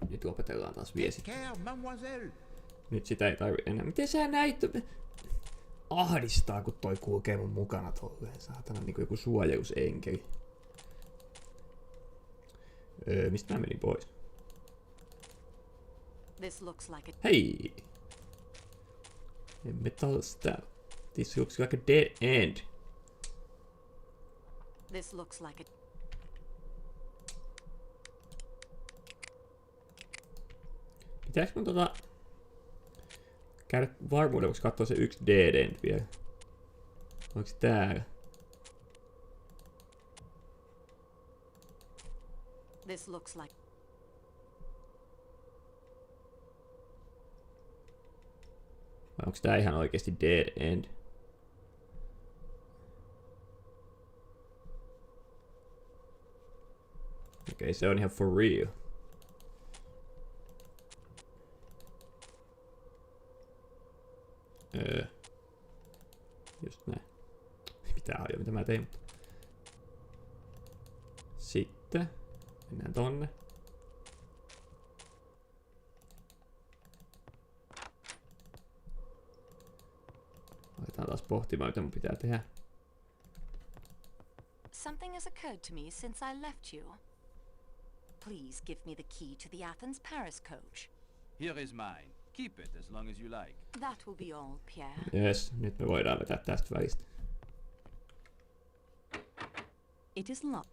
Nyt opetellaan taas viestiä. Nyt sitä ei tarvi enää. Miten sä näit? Ahdistaa, kun toi kulkee mun mukana tolleen. Saatana niinku joku suojelusenkeli. Mistä mä menin pois? Hei! Metal stab. This looks like a dead end. This looks like a... Pitääkö mun käydä varmuuden, koska katsoo se yksi dead end vielä? Onko se täällä? This looks like... Vai onko tää ihan oikeesti dead end? Okei, se on ihan for real. Just näin. Pitää hajua mitä mä tein. Sitten mennään tonne. Aletaan taas pohtimaan mitä mun pitää tehdä. Something has occurred to me since I left you. Please give me the key to the Athens-Paris coach. Here is mine. Keep it as long as you like. That will be all, Pierre. Yes, nyt me voidaan vetää tästä välistä. It is locked.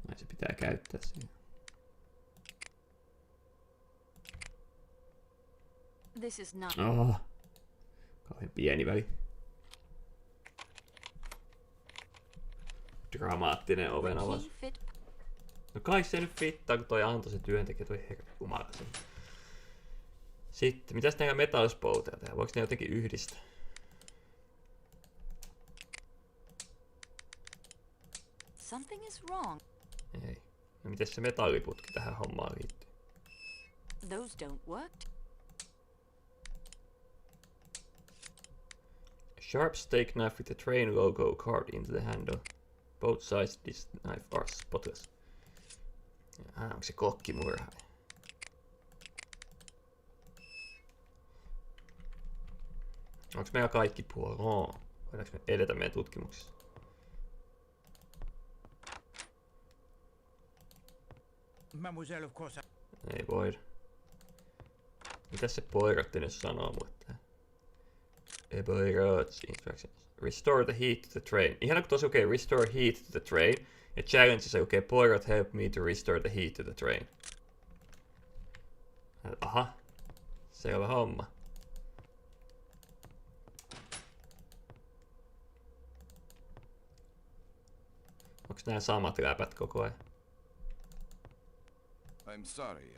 Ai se pitää käyttää siinä. This is not... Oh, kauhean pieni väli. Dramaattinen oven avaus. No kai se nyt fittaa, kun toi antoi se työntekijä, toi herra jumala sen. Sitten, mitäs näitä metallispouteja tehdään? Voiko ne jotenkin yhdistää? Something is wrong. Ei. No mites se metalliputki tähän hommaan liittyy? Those don't work. A sharp steak knife with a train logo carved into the handle. Both sides this knife are spotless. Onko se kokkimurha? Onko meillä kaikki puolella? Voidaanko me edetä meidän tutkimuksissa? Mademoiselle, of course. Ei voida. Mitäs se poiratti nyt sanoo mulle tää? Instructions. Restore the heat to the train. Ihana kun tosi okei, restore heat to the train. Ja challengeissa okei, poirat help me to restore the heat to the train. Aha. Selvä homma. Onks nää samat läpät koko ajan? I'm sorry.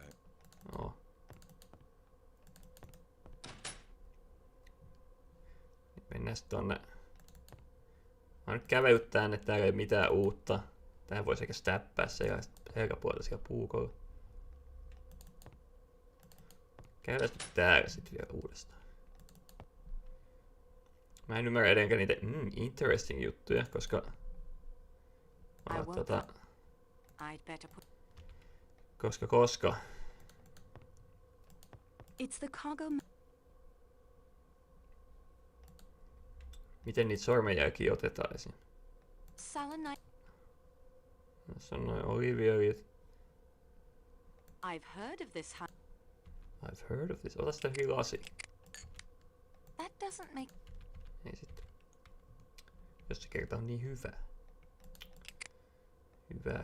No. Mennään tonne. Mä nyt kävellyt tänne, täällä ei mitään uutta. Tähän voisi ehkä stäppää se ja selkäpuolta siellä puukolla. Käydään nyt täällä sit vielä uudestaan. Mä en ymmärrä edenkään niitä interesting juttuja, koska... Koska... It's the cargo. Miten niitä sormenjälkiä otetaan esiin? Selenite. Tässä on noin oliiviöljyt. I've heard of this. I've heard of this. Ota sitä lasi. That doesn't make. Ei sitten. Jos se kerta on niin hyvä.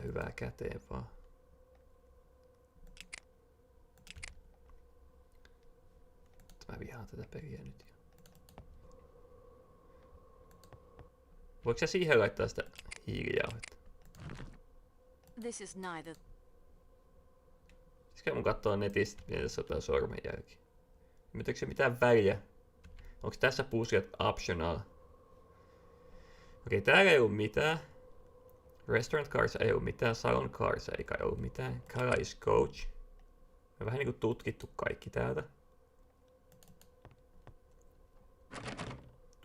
Hyvää käteen vaan. Mä vihaan tätä peliä nyt jo. Voiko sä siihen laittaa sitä hiilijauhetta? This is neither. Pitäisikö mun katsoa netistä, miten tässä on sormenjälki? Mitenkö se mitään väliä? Onko tässä puzzlet optional? Okei, täällä ei oo mitään. Restaurant cars ei oo mitään. Salon cars ei kai oo mitään. Kala is coach. On vähän niinku tutkittu kaikki täältä.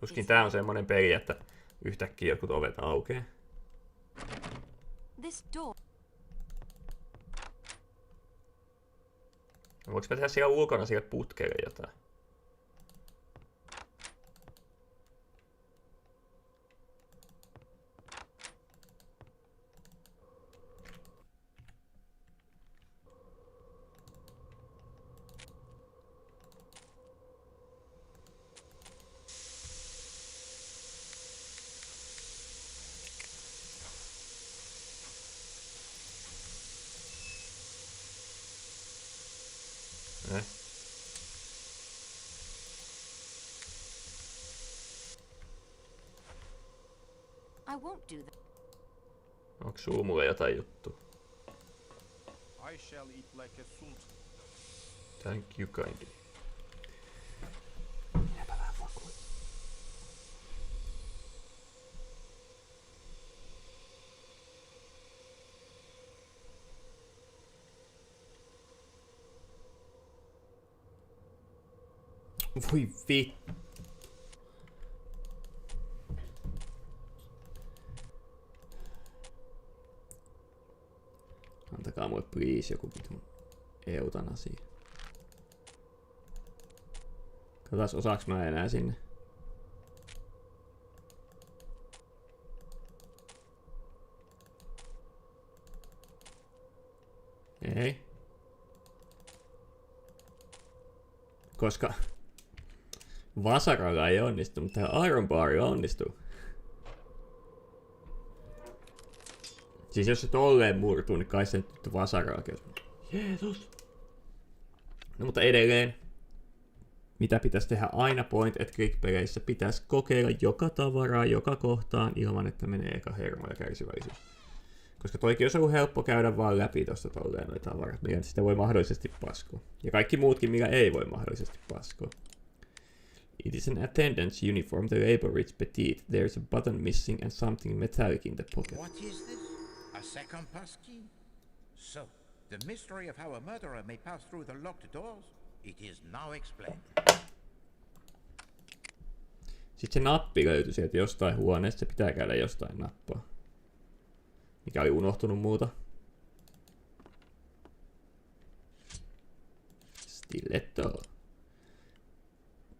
Tuskin tää on semmonen peli, että yhtäkkiä jotkut ovet aukee. This door. Voinko mä tehdä siellä ulkona sille putkelle jotain? I won't do that. Onko sulla mulle jotain juttu? I shall eat like a sultan. Thank you kindly. Minäpä vähän vakuun. Voi vittu. Antakaa mulle please joku vitun eutanasia. Katsotaan osaaks mä enää sinne. Ei. Koska vasaralla ei onnistu, mutta tää Iron Bar onnistuu. Siis jos se tolleen murtuu, niin kai se nyt vasaraakin. Jeesus! No mutta edelleen, mitä pitäisi tehdä aina point and click -peleissä, pitäisi kokeilla joka tavaraa, joka kohtaan, ilman että menee eka hermo ja kärsivällisyys. Koska toikin olisi ollut helppo käydä vaan läpi tosta tolleen noi tavarat, millä sitä voi mahdollisesti paskoa. Ja kaikki muutkin, millä ei voi mahdollisesti paskoa. It is an attendance uniform, the label is petite, there's a button missing and something metallic in the pocket. What is this? A second passkey? So, the mystery of how a murderer may pass through the locked doors? It is now explained. Sitten se nappi löytyi sieltä jostain huoneesta, se pitää käydä jostain nappaa. Mikä oli unohtunut muuta. Stiletto.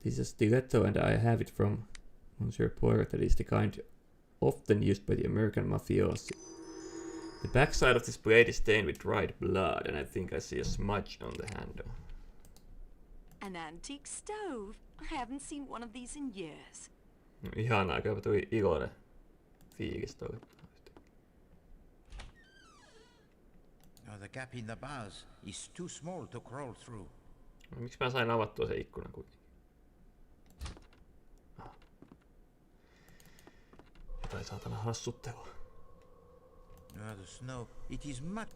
This is a stiletto and I have it from Monsieur Poirot. That is the kind often used by the American mafiosi. The backside of this blade is stained with dried blood and I think I see a smudge on the handle. An antique stove. I haven't seen one of these in years. No, ihanaa, kyllä tuli iloinen fiilis toi. Now the gap in the bars is too small to crawl through. No, miksi mä sain avattua sen ikkunan kuitenkin? Jotain saatana hassuttelua. No, the snow, it is much.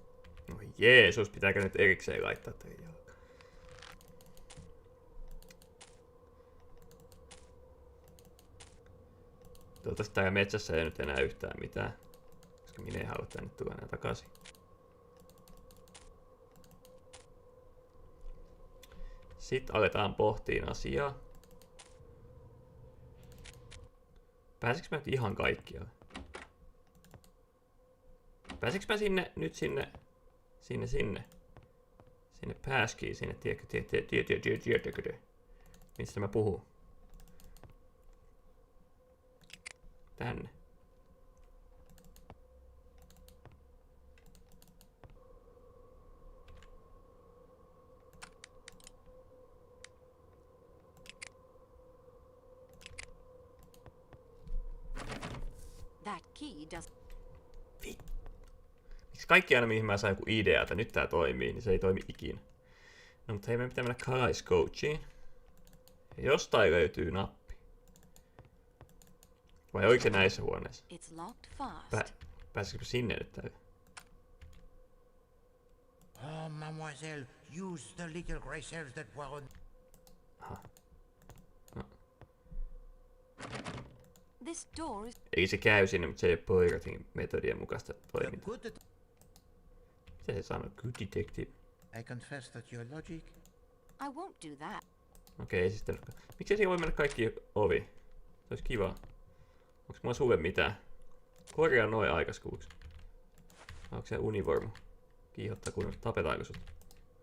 No Jeesus, pitääkö nyt erikseen laittaa teidän jalka? Toivottavasti täällä metsässä ei nyt enää yhtään mitään. Koska minä en halua tänne tulla enää takaisin. Sitten aletaan pohtiin asiaa. Pääsikö mä nyt ihan kaikkialle? Pääsikö mä sinne pääskiin, sinne, tiedätkö? Mistä mä puhun? Tänne. That key does. Miksi kaikki aina mihin mä saan joku idea, että nyt tää toimii, niin se ei toimi ikinä. No mutta hei, meidän pitää mennä kalaiscoachiin. Ja jostain löytyy nappi. Vai oliko se näissä huoneissa? It's locked fast. Pääsisikö sinne nyt tällä? Oh, mademoiselle, use the little grey cells that were on... Aha. No. This door is... Eli se käy sinne, mutta se ei ole Poirot'in metodien mukaista toimintaa. Mitä se sanoo? Good detective. I confess that your logic... I won't do that. Okei, siis miksi siellä voi mennä kaikki ovi? Se olisi kiva. Onks mulla sulle mitään? Korjaa noin aikaskuuksi. Onko se univormu? Kiihottaa kun tapetaanko sut?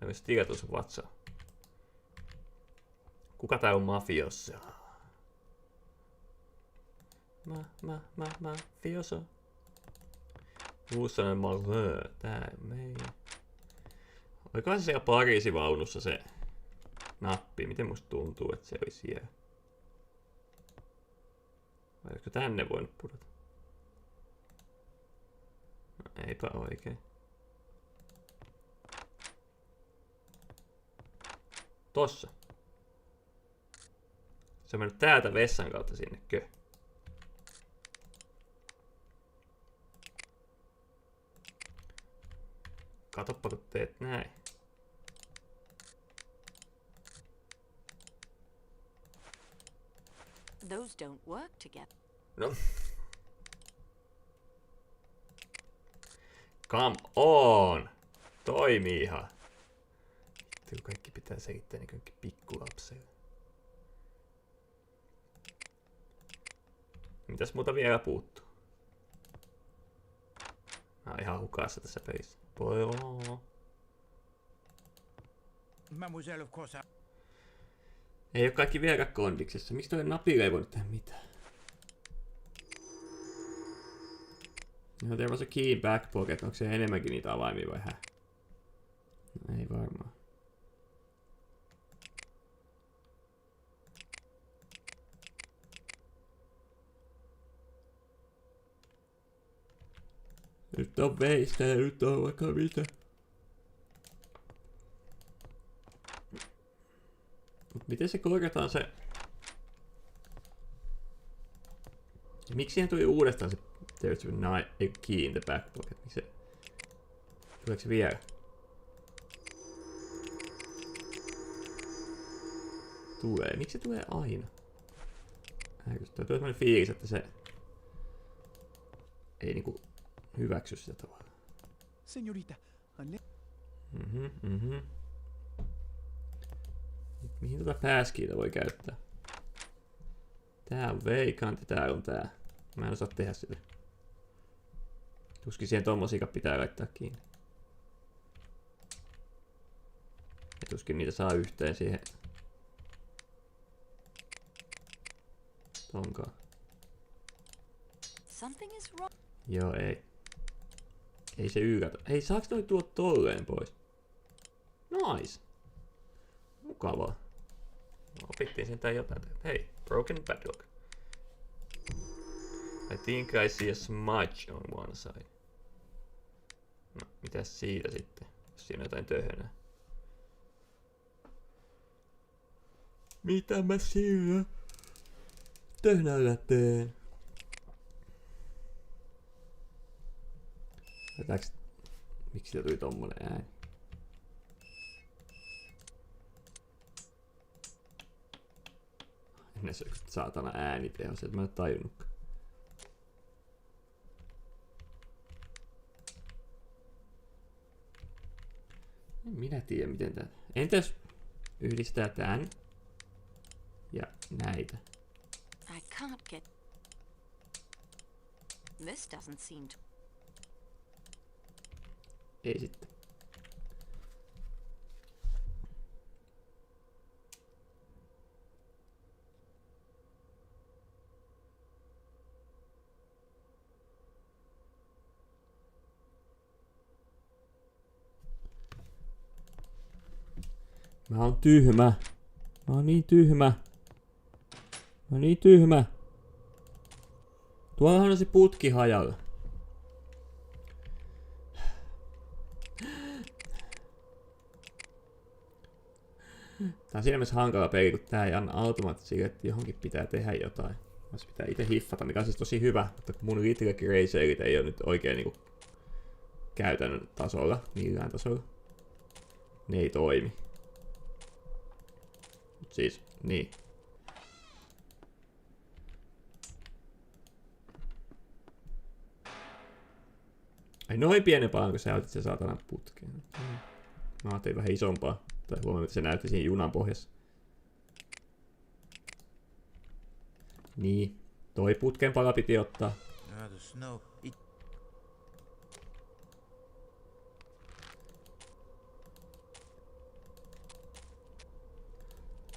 Mä myös tiedä sun vatsaa. Kuka tää on mafiossa? Mafioso. Uussainen malvö. Tää meidän. Oikohan se siellä Pariisi-vaunussa se nappi? Miten musta tuntuu, että se oli siellä? Vai olisiko tänne voinut pudota? No, eipä oikein. Tossa. Se on mennyt täältä vessan kautta sinnekö? Katoppa kun teet näin. Those don't work together. No. Come on! Toimii ihan. Vittu, kaikki pitää selittää niin kaikki pikkulapsille. Mitäs muuta vielä puuttuu? Mä oon ihan hukassa tässä pelissä. Mademoiselle, of course I... Ei oo kaikki vielä kondiksessa. Miksi toi napille ei voinut tehdä mitään? No, there was a key in back pocket. Onko se enemmänkin niitä avaimia vai hä? No, ei varmaan. Nyt on veistä ja nyt on vaikka mitä. Mut miten se korjataan se? Ja miksi siihen tuli uudestaan se there's a key in the back pocket? Miksi se? Tuleeko se vielä? Tulee. Miksi se tulee aina? Ärsyttää. Tulee sellainen fiilis, että se ei niinku hyväksy sitä tavalla. Señorita, Mihin tuota pääskiitä voi käyttää? Tää on veikantti, tää on tää. Mä en osaa tehdä sitä. Tuskin siihen tommosiika pitää laittaa kiinni. Ja tuskin niitä saa yhteen siihen. Tonkaan. Something is wrong. Joo, ei. Ei se ykata. Hei, saaks noi tuoda tolleen pois? Nice. Mukavaa. Opittiin sentään jotain. Hei, broken padlock. I think I see a smudge on one side. No, mitäs siitä sitten? Jos siinä on jotain töhönää. Mitä mä sillä töhnällä teen? Miksi se tuli tommonen ääni? Ennen se saatana ääniteho, se et mä en tajunnutkaan. En minä tiedä miten tää... Entäs yhdistää tän ja näitä? I can't get... This doesn't seem to... Ei sitten. Mä oon tyhmä. Mä oon niin tyhmä. Mä oon niin tyhmä. Tuollahan on se putki hajalla. Tää on siinä mielessä hankala peli, kun tää ei anna automaattisesti, että johonkin pitää tehdä jotain. Jos pitää itse hiffata, mikä on siis tosi hyvä, mutta kun mun Little Racerit ei ole nyt oikein niinku käytännön tasolla, millään tasolla. Ne ei toimi. Mut siis, niin. Ai noin pienen palan, kun sä otit sen saatanan putkeen. Mä ajattelin vähän isompaa. Tai huomioon, että se näytti siinä junan pohjassa. Niin. Toi putken pala piti ottaa.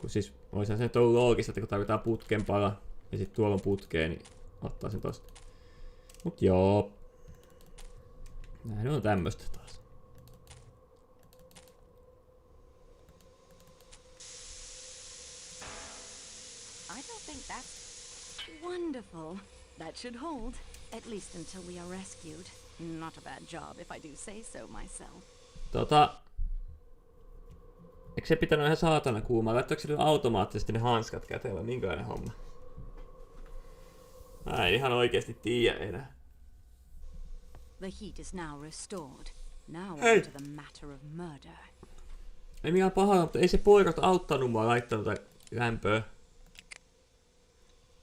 Kun siis oishan se nyt ollut loogista, että kun tarvitaan putken pala ja sit tuolla on putkeen, niin ottaa sen tosta. Mut joo. Näin on tämmöstä taas. I don't think that's wonderful. That should hold, at least until we are rescued. Not a bad job, if I do say so myself. Eikö se pitänyt ihan saatana kuumaa? Laittoiko se automaattisesti ne hanskat käteen vai minkälainen homma? Mä en ihan oikeesti tiedä enää. The heat is now restored. Now on to the matter of murder. Ei mikään pahaa, mutta ei se poikat auttanut mua laittanut lämpöä.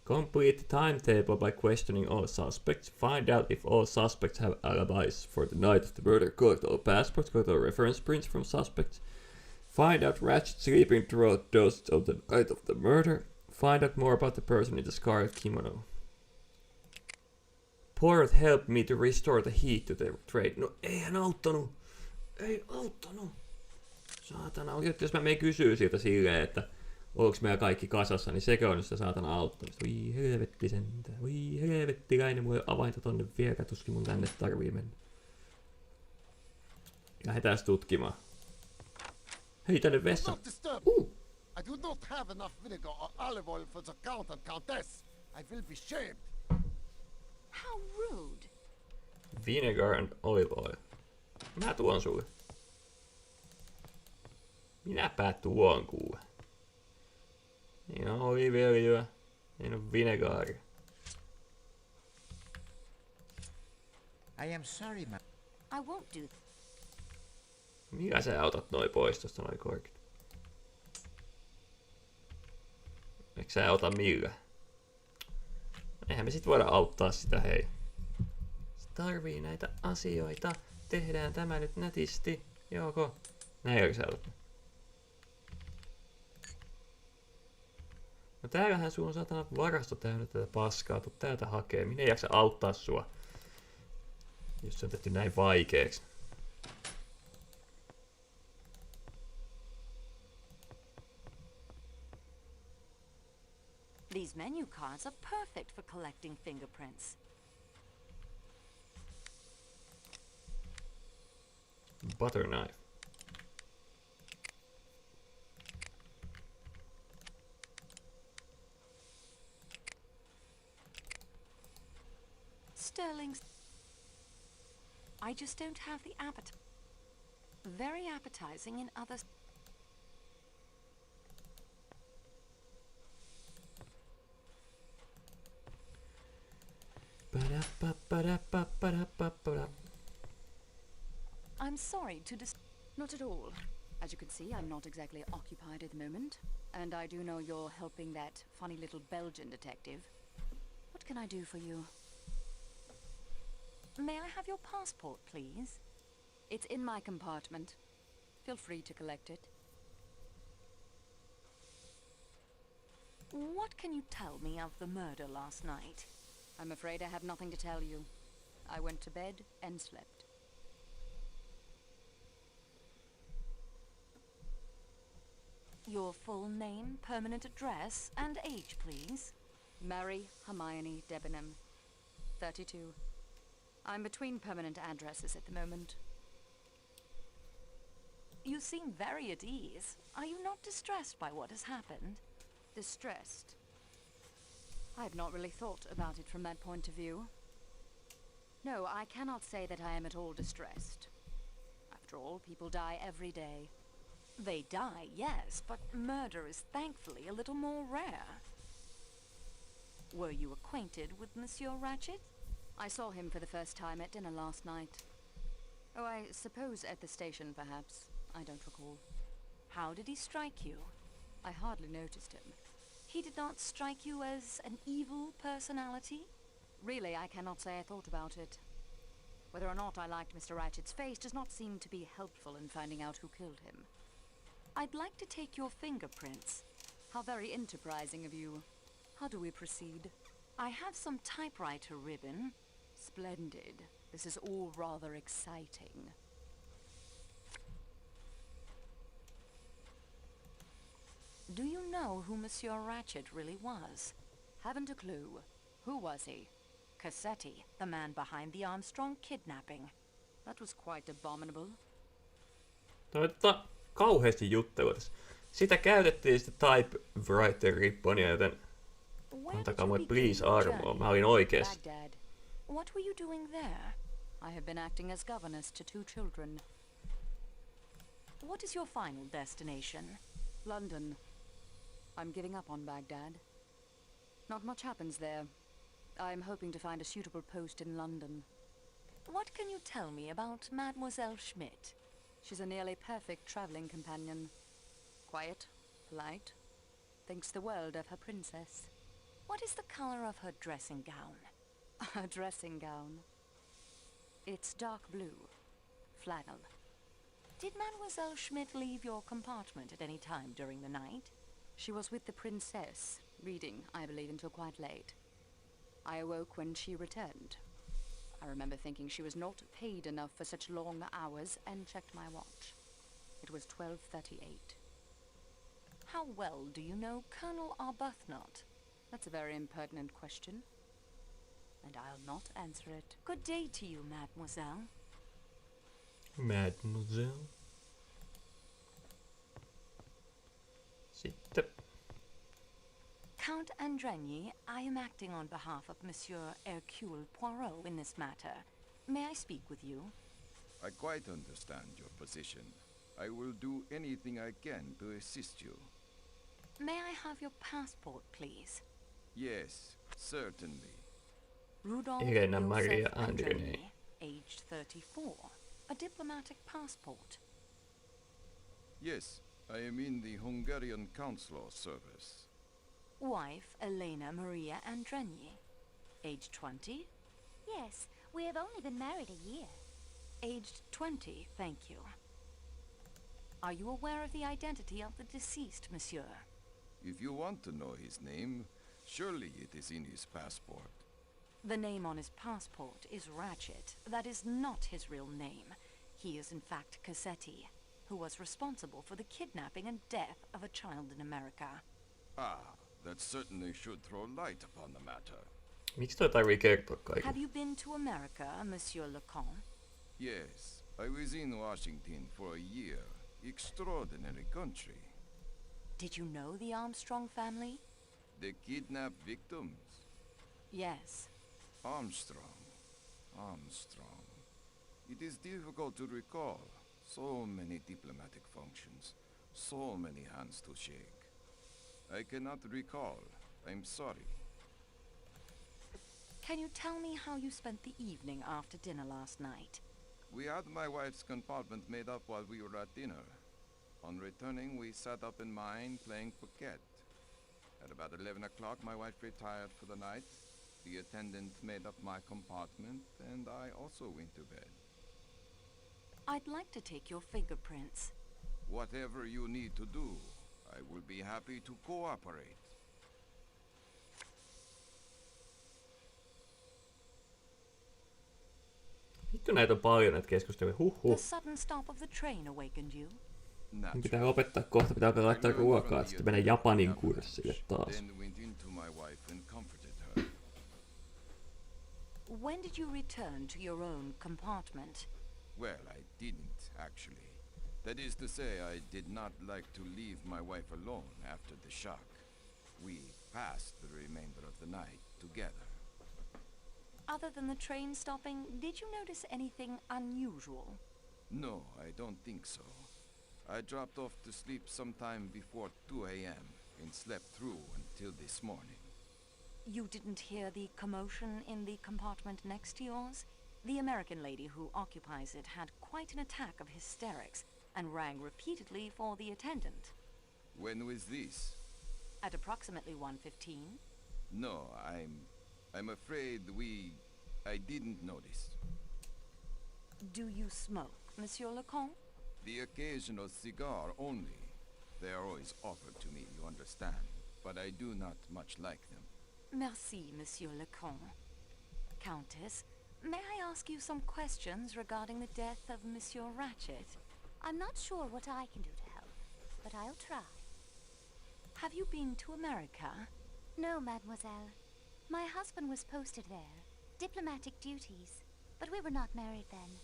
Complete the timetable by questioning all suspects. Find out if all suspects have alibis for the night of the murder. Collect all passports, collect all reference prints from suspects. Find out Ratchet sleeping throughout doses of the night of the murder. Find out more about the person in the scarlet kimono. Poirot helped me to restore the heat to the trade. No eihän auttanut. Ei auttanut. Saatana, jos mä menen kysyä siltä silleen, että onko meillä kaikki kasassa, niin sekö on nyt sitä saatana auttamista. Oi helvetti sentään. Oi helvettiläinen, mulla ei ole avainta tonne vielä, tuskin mun tänne tarvii mennä. Lähdetään tutkimaan. Hei, tänne vessaan. I do not have enough vinegar or olive oil for the count and countess. I will be shamed. How rude. Vinegar and olive oil. Mä tuon sulle. Minäpä tuon kuule. Niin on oliiviöljyä. Niin on vinegaaria. I am sorry, ma. I won't do. Mikä sä otat noin pois tosta noin korkit? Eikö sä ota millä? Eihän me sit voida auttaa sitä, hei. Se tarvii näitä asioita. Tehdään tämä nyt nätisti. Joko? Näinkö sä otat? No täällähän sulla on saatana varasto täynnä tätä paskaa. Tuu täältä hakee. Minä ei jaksa auttaa sua. Jos se on tehty näin vaikeeksi. These menu cards are perfect for collecting fingerprints. Butter knife. Sterling's. I just don't have the appetite. Very appetizing in others. I'm sorry to Not at all. As you can see, I'm not exactly occupied at the moment. And I do know you're helping that funny little Belgian detective. What can I do for you? May I have your passport, please? It's in my compartment. Feel free to collect it. What can you tell me of the murder last night? I'm afraid I have nothing to tell you. I went to bed and slept. Your full name, permanent address, and age, please. Mary Hermione Debenham, 32. I'm between permanent addresses at the moment. You seem very at ease. Are you not distressed by what has happened? Distressed? I've not really thought about it from that point of view. No, I cannot say that I am at all distressed. After all, people die every day. They die, yes, but murder is thankfully a little more rare. Were you acquainted with Monsieur Ratchet? I saw him for the first time at dinner last night. Oh, I suppose at the station, perhaps. I don't recall. How did he strike you? I hardly noticed him. He did not strike you as an evil personality? Really, I cannot say I thought about it. Whether or not I liked Mr. Ratchet's face does not seem to be helpful in finding out who killed him. I'd like to take your fingerprints. How very enterprising of you. How do we proceed? I have some typewriter ribbon. Splendid. This is all rather exciting. Do you know who Monsieur Ratchet really was? Haven't a clue. Who was he? Cassetti, the man behind the Armstrong kidnapping. That was quite abominable. Kauheasti juttelua tässä. Sitä käytettiin sitten typewriter-ripponia, joten antakaa mulle please armoa. Mä olin oikeassa. Baghdad. What were you doing there? I have been acting as governess to 2 children. What is your final destination? London. I'm giving up on Baghdad. Not much happens there. I'm hoping to find a suitable post in London. What can you tell me about Mademoiselle Schmidt? She's a nearly perfect traveling companion. Quiet, polite, thinks the world of her princess. What is the color of her dressing gown? Her dressing gown? It's dark blue. Flannel. Did Mademoiselle Schmidt leave your compartment at any time during the night? She was with the princess, reading, I believe, until quite late. I awoke when she returned. I remember thinking she was not paid enough for such long hours and checked my watch. It was 12:38. How well do you know Colonel Arbuthnot? That's a very impertinent question, and I'll not answer it. Good day to you, mademoiselle. Mademoiselle. Sitten. Count Andrigny, I am acting on behalf of Monsieur Hercule Poirot in this matter. May I speak with you? I quite understand your position. I will do anything I can to assist you. May I have your passport, please? Yes, certainly. Rudolph Elena Joseph Maria Andrigny, Andrigny. aged 34. A diplomatic passport. Yes, I am in the Hungarian consular service. Wife Elena Maria Andrigny. Age 20? Yes, we have only been married a year. Aged 20, thank you. Are you aware of the identity of the deceased, monsieur? If you want to know his name, surely it is in his passport. The name on his passport is Ratchet. That is not his real name. He is in fact Cassetti, who was responsible for the kidnapping and death of a child in America. Ah, that certainly should throw light upon the matter. Miksi toi tarvii kertoa Have kaikille? you been to America, Monsieur Leconte? Yes, I was in Washington for a year. Extraordinary country. Did you know the Armstrong family? The kidnapped victims. Yes. Armstrong. It is difficult to recall. So many diplomatic functions. So many hands to shake. I cannot recall. I'm sorry. Can you tell me how you spent the evening after dinner last night? We had my wife's compartment made up while we were at dinner. On returning, we sat up in mine playing piquet. At about 11 o'clock, my wife retired for the night. The attendant made up my compartment, and I also went to bed. I'd like to take your fingerprints. Whatever you need to do, I will be happy to cooperate. Vittu näitä on paljon näitä keskusteluja. The Huhhuh. sudden stop of the train awakened you? Mun pitää opettaa kohta, pitää alkaa laittaa ruokaa, että sitten mennä Japanin kurssille taas. Then went into my wife and comforted her. When did you return to your own compartment? Well, I didn't, actually. That is to say, I did not like to leave my wife alone after the shock. We passed the remainder of the night together. Other than the train stopping, did you notice anything unusual? No, I don't think so. I dropped off to sleep sometime before 2 a.m. and slept through until this morning. You didn't hear the commotion in the compartment next to yours? The American lady who occupies it had quite an attack of hysterics and rang repeatedly for the attendant. When was this? At approximately 1:15. No, I'm afraid I didn't notice. Do you smoke, Monsieur Lecomte? The occasional cigar only. They are always offered to me, you understand, but I do not much like them. Merci, Monsieur Lecomte. Countess, may I ask you some questions regarding the death of Monsieur Ratchet? I'm not sure what I can do to help, but I'll try. Have you been to America? No, mademoiselle. My husband was posted there. Diplomatic duties. But we were not married then.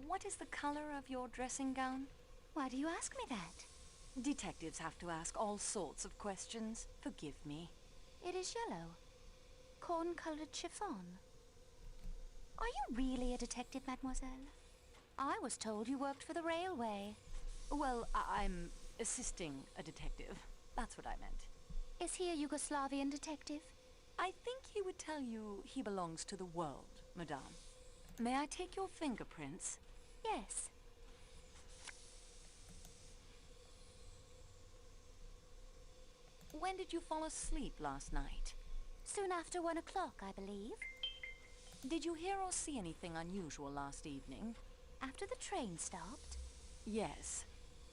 What is the color of your dressing gown? Why do you ask me that? Detectives have to ask all sorts of questions. Forgive me. It is yellow. Corn-colored chiffon. Are you really a detective, mademoiselle? I was told you worked for the railway. Well, I'm assisting a detective. That's what I meant. Is he a Yugoslavian detective? I think he would tell you he belongs to the world, madame. May I take your fingerprints? Yes. When did you fall asleep last night? Soon after 1 o'clock, I believe. Did you hear or see anything unusual last evening? After the train stopped? Yes.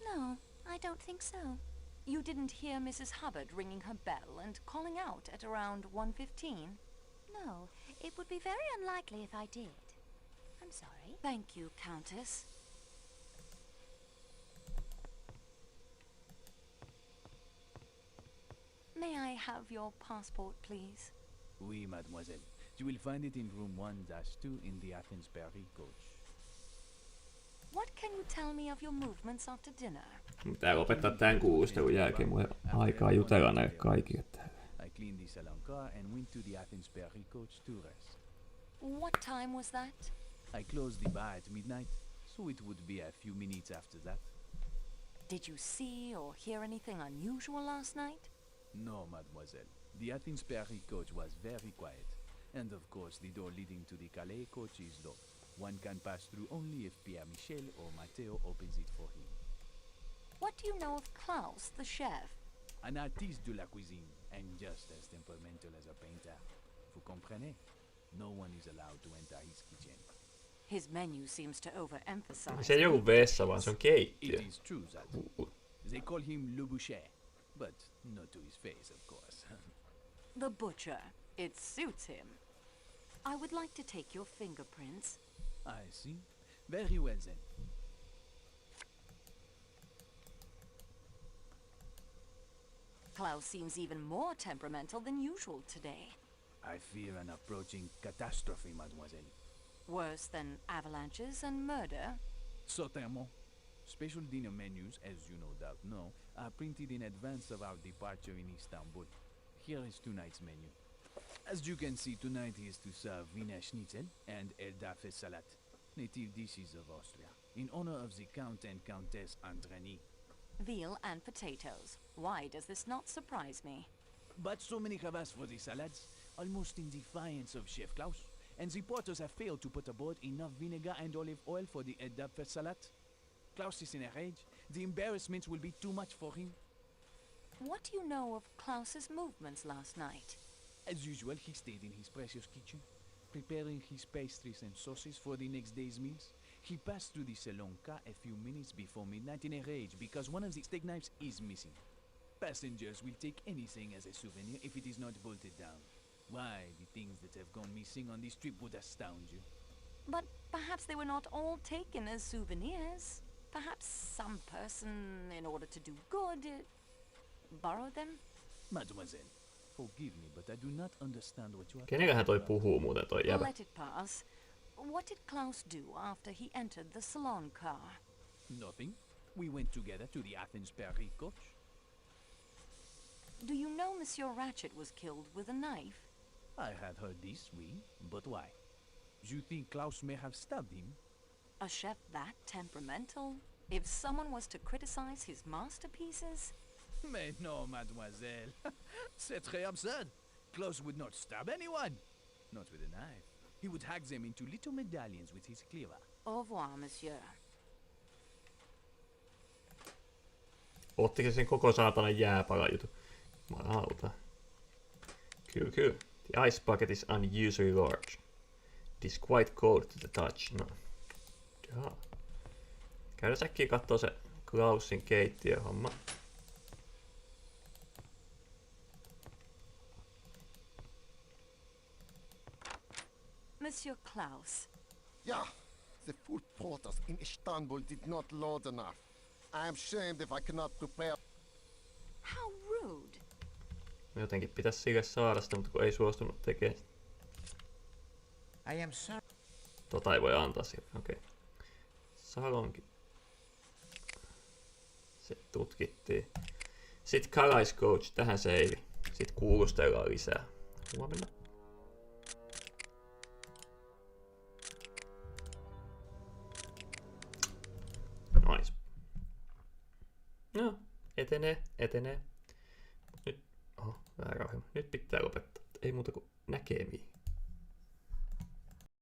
No, I don't think so. You didn't hear Mrs. Hubbard ringing her bell and calling out at around 1:15? No, it would be very unlikely if I did. I'm sorry. Thank you, Countess. May I have your passport, please? Oui, mademoiselle. You will find it in room 1-2 in the Athens Paris coach. What can you tell me of your movements after dinner? Pitää lopettaa tän kuulustelun jälkeen. Mulla ei ole aikaa jutella näille kaikille täällä. I cleaned the salon car and went to the Athens Paris coach to rest. What time was that? I closed the bar at midnight, so it would be a few minutes after that. Did you see or hear anything unusual last night? No, mademoiselle. The Athens Paris coach was very quiet. And of course, the door leading to the Calais coach is locked. One can pass through only if Pierre Michel or Matteo opens it for him. What do you know of Klaus, the chef? An artiste de la cuisine, and just as temperamental as a painter. Vous comprenez? No one is allowed to enter his kitchen. His menu seems to overemphasize. Se ei joku vessa, vaan se on keittiö. It is true that they call him Le Boucher, but not to his face, of course. The butcher. It suits him. I would like to take your fingerprints. I see. Very well then. Klaus seems even more temperamental than usual today. I fear an approaching catastrophe, mademoiselle. Worse than avalanches and murder? Certainement. Special dinner menus, as you no doubt know, are printed in advance of our departure in Istanbul. Here is tonight's menu. As you can see, tonight is to serve Wiener Schnitzel and Edellisestä salad, native dishes of Austria, in honor of the Count and Countess Andreni. Veal and potatoes. Why does this not surprise me? But so many have asked for the salads, almost in defiance of Chef Klaus, and the porters have failed to put aboard enough vinegar and olive oil for the Edellisestä salad. Klaus is in a rage. The embarrassment will be too much for him. What do you know of Klaus's movements last night? As usual, he stayed in his precious kitchen, preparing his pastries and sauces for the next day's meals. He passed through the salon car a few minutes before midnight in a rage because one of the steak knives is missing. Passengers will take anything as a souvenir if it is not bolted down. Why, the things that have gone missing on this trip would astound you. But Perhaps they were not all taken as souvenirs. Perhaps some person, in order to do good, borrowed them? Mademoiselle, forgive me, but I do not understand what you are Kenellähän toi puhuu muuten toi jäbä? Let it pass. What did Klaus do after he entered the salon car? Nothing. We went together to the Athens-Paris coach. Do you know Monsieur Ratchet was killed with a knife? I had heard this, oui, but why? You think Klaus may have stabbed him? A chef that temperamental? If someone was to criticize his masterpieces? Mais non, mademoiselle. C'est très absurd. Klaus would not stab anyone. Not with a knife. He would hack them into little medallions with his cleaver. Au revoir, monsieur. Ottiko sen koko saatanan jääpalan jutun? Jumalauta. Kyllä, kyllä. The ice bucket is unusually large. It is quite cold to the touch. No. Jaa. Käydään äkkiä kattoo se Klausin keittiöhomma. Monsieur Klaus. Yeah, the food porters in Istanbul did not load enough. I am ashamed if I cannot prepare. How rude. Jotenkin pitäisi sille saada sitä, mutta kun ei suostunut tekemään. I am sorry. Tota ei voi antaa sille, okei. Okay. Salonki. Se tutkittiin. Sitten Kalais Coach, tähän seivi. Sitten kuulustellaan lisää. Huomenna. Nice. No, etenee. Nyt, väärä ohjelma. Nyt pitää lopettaa. Ei muuta kuin näkemiin.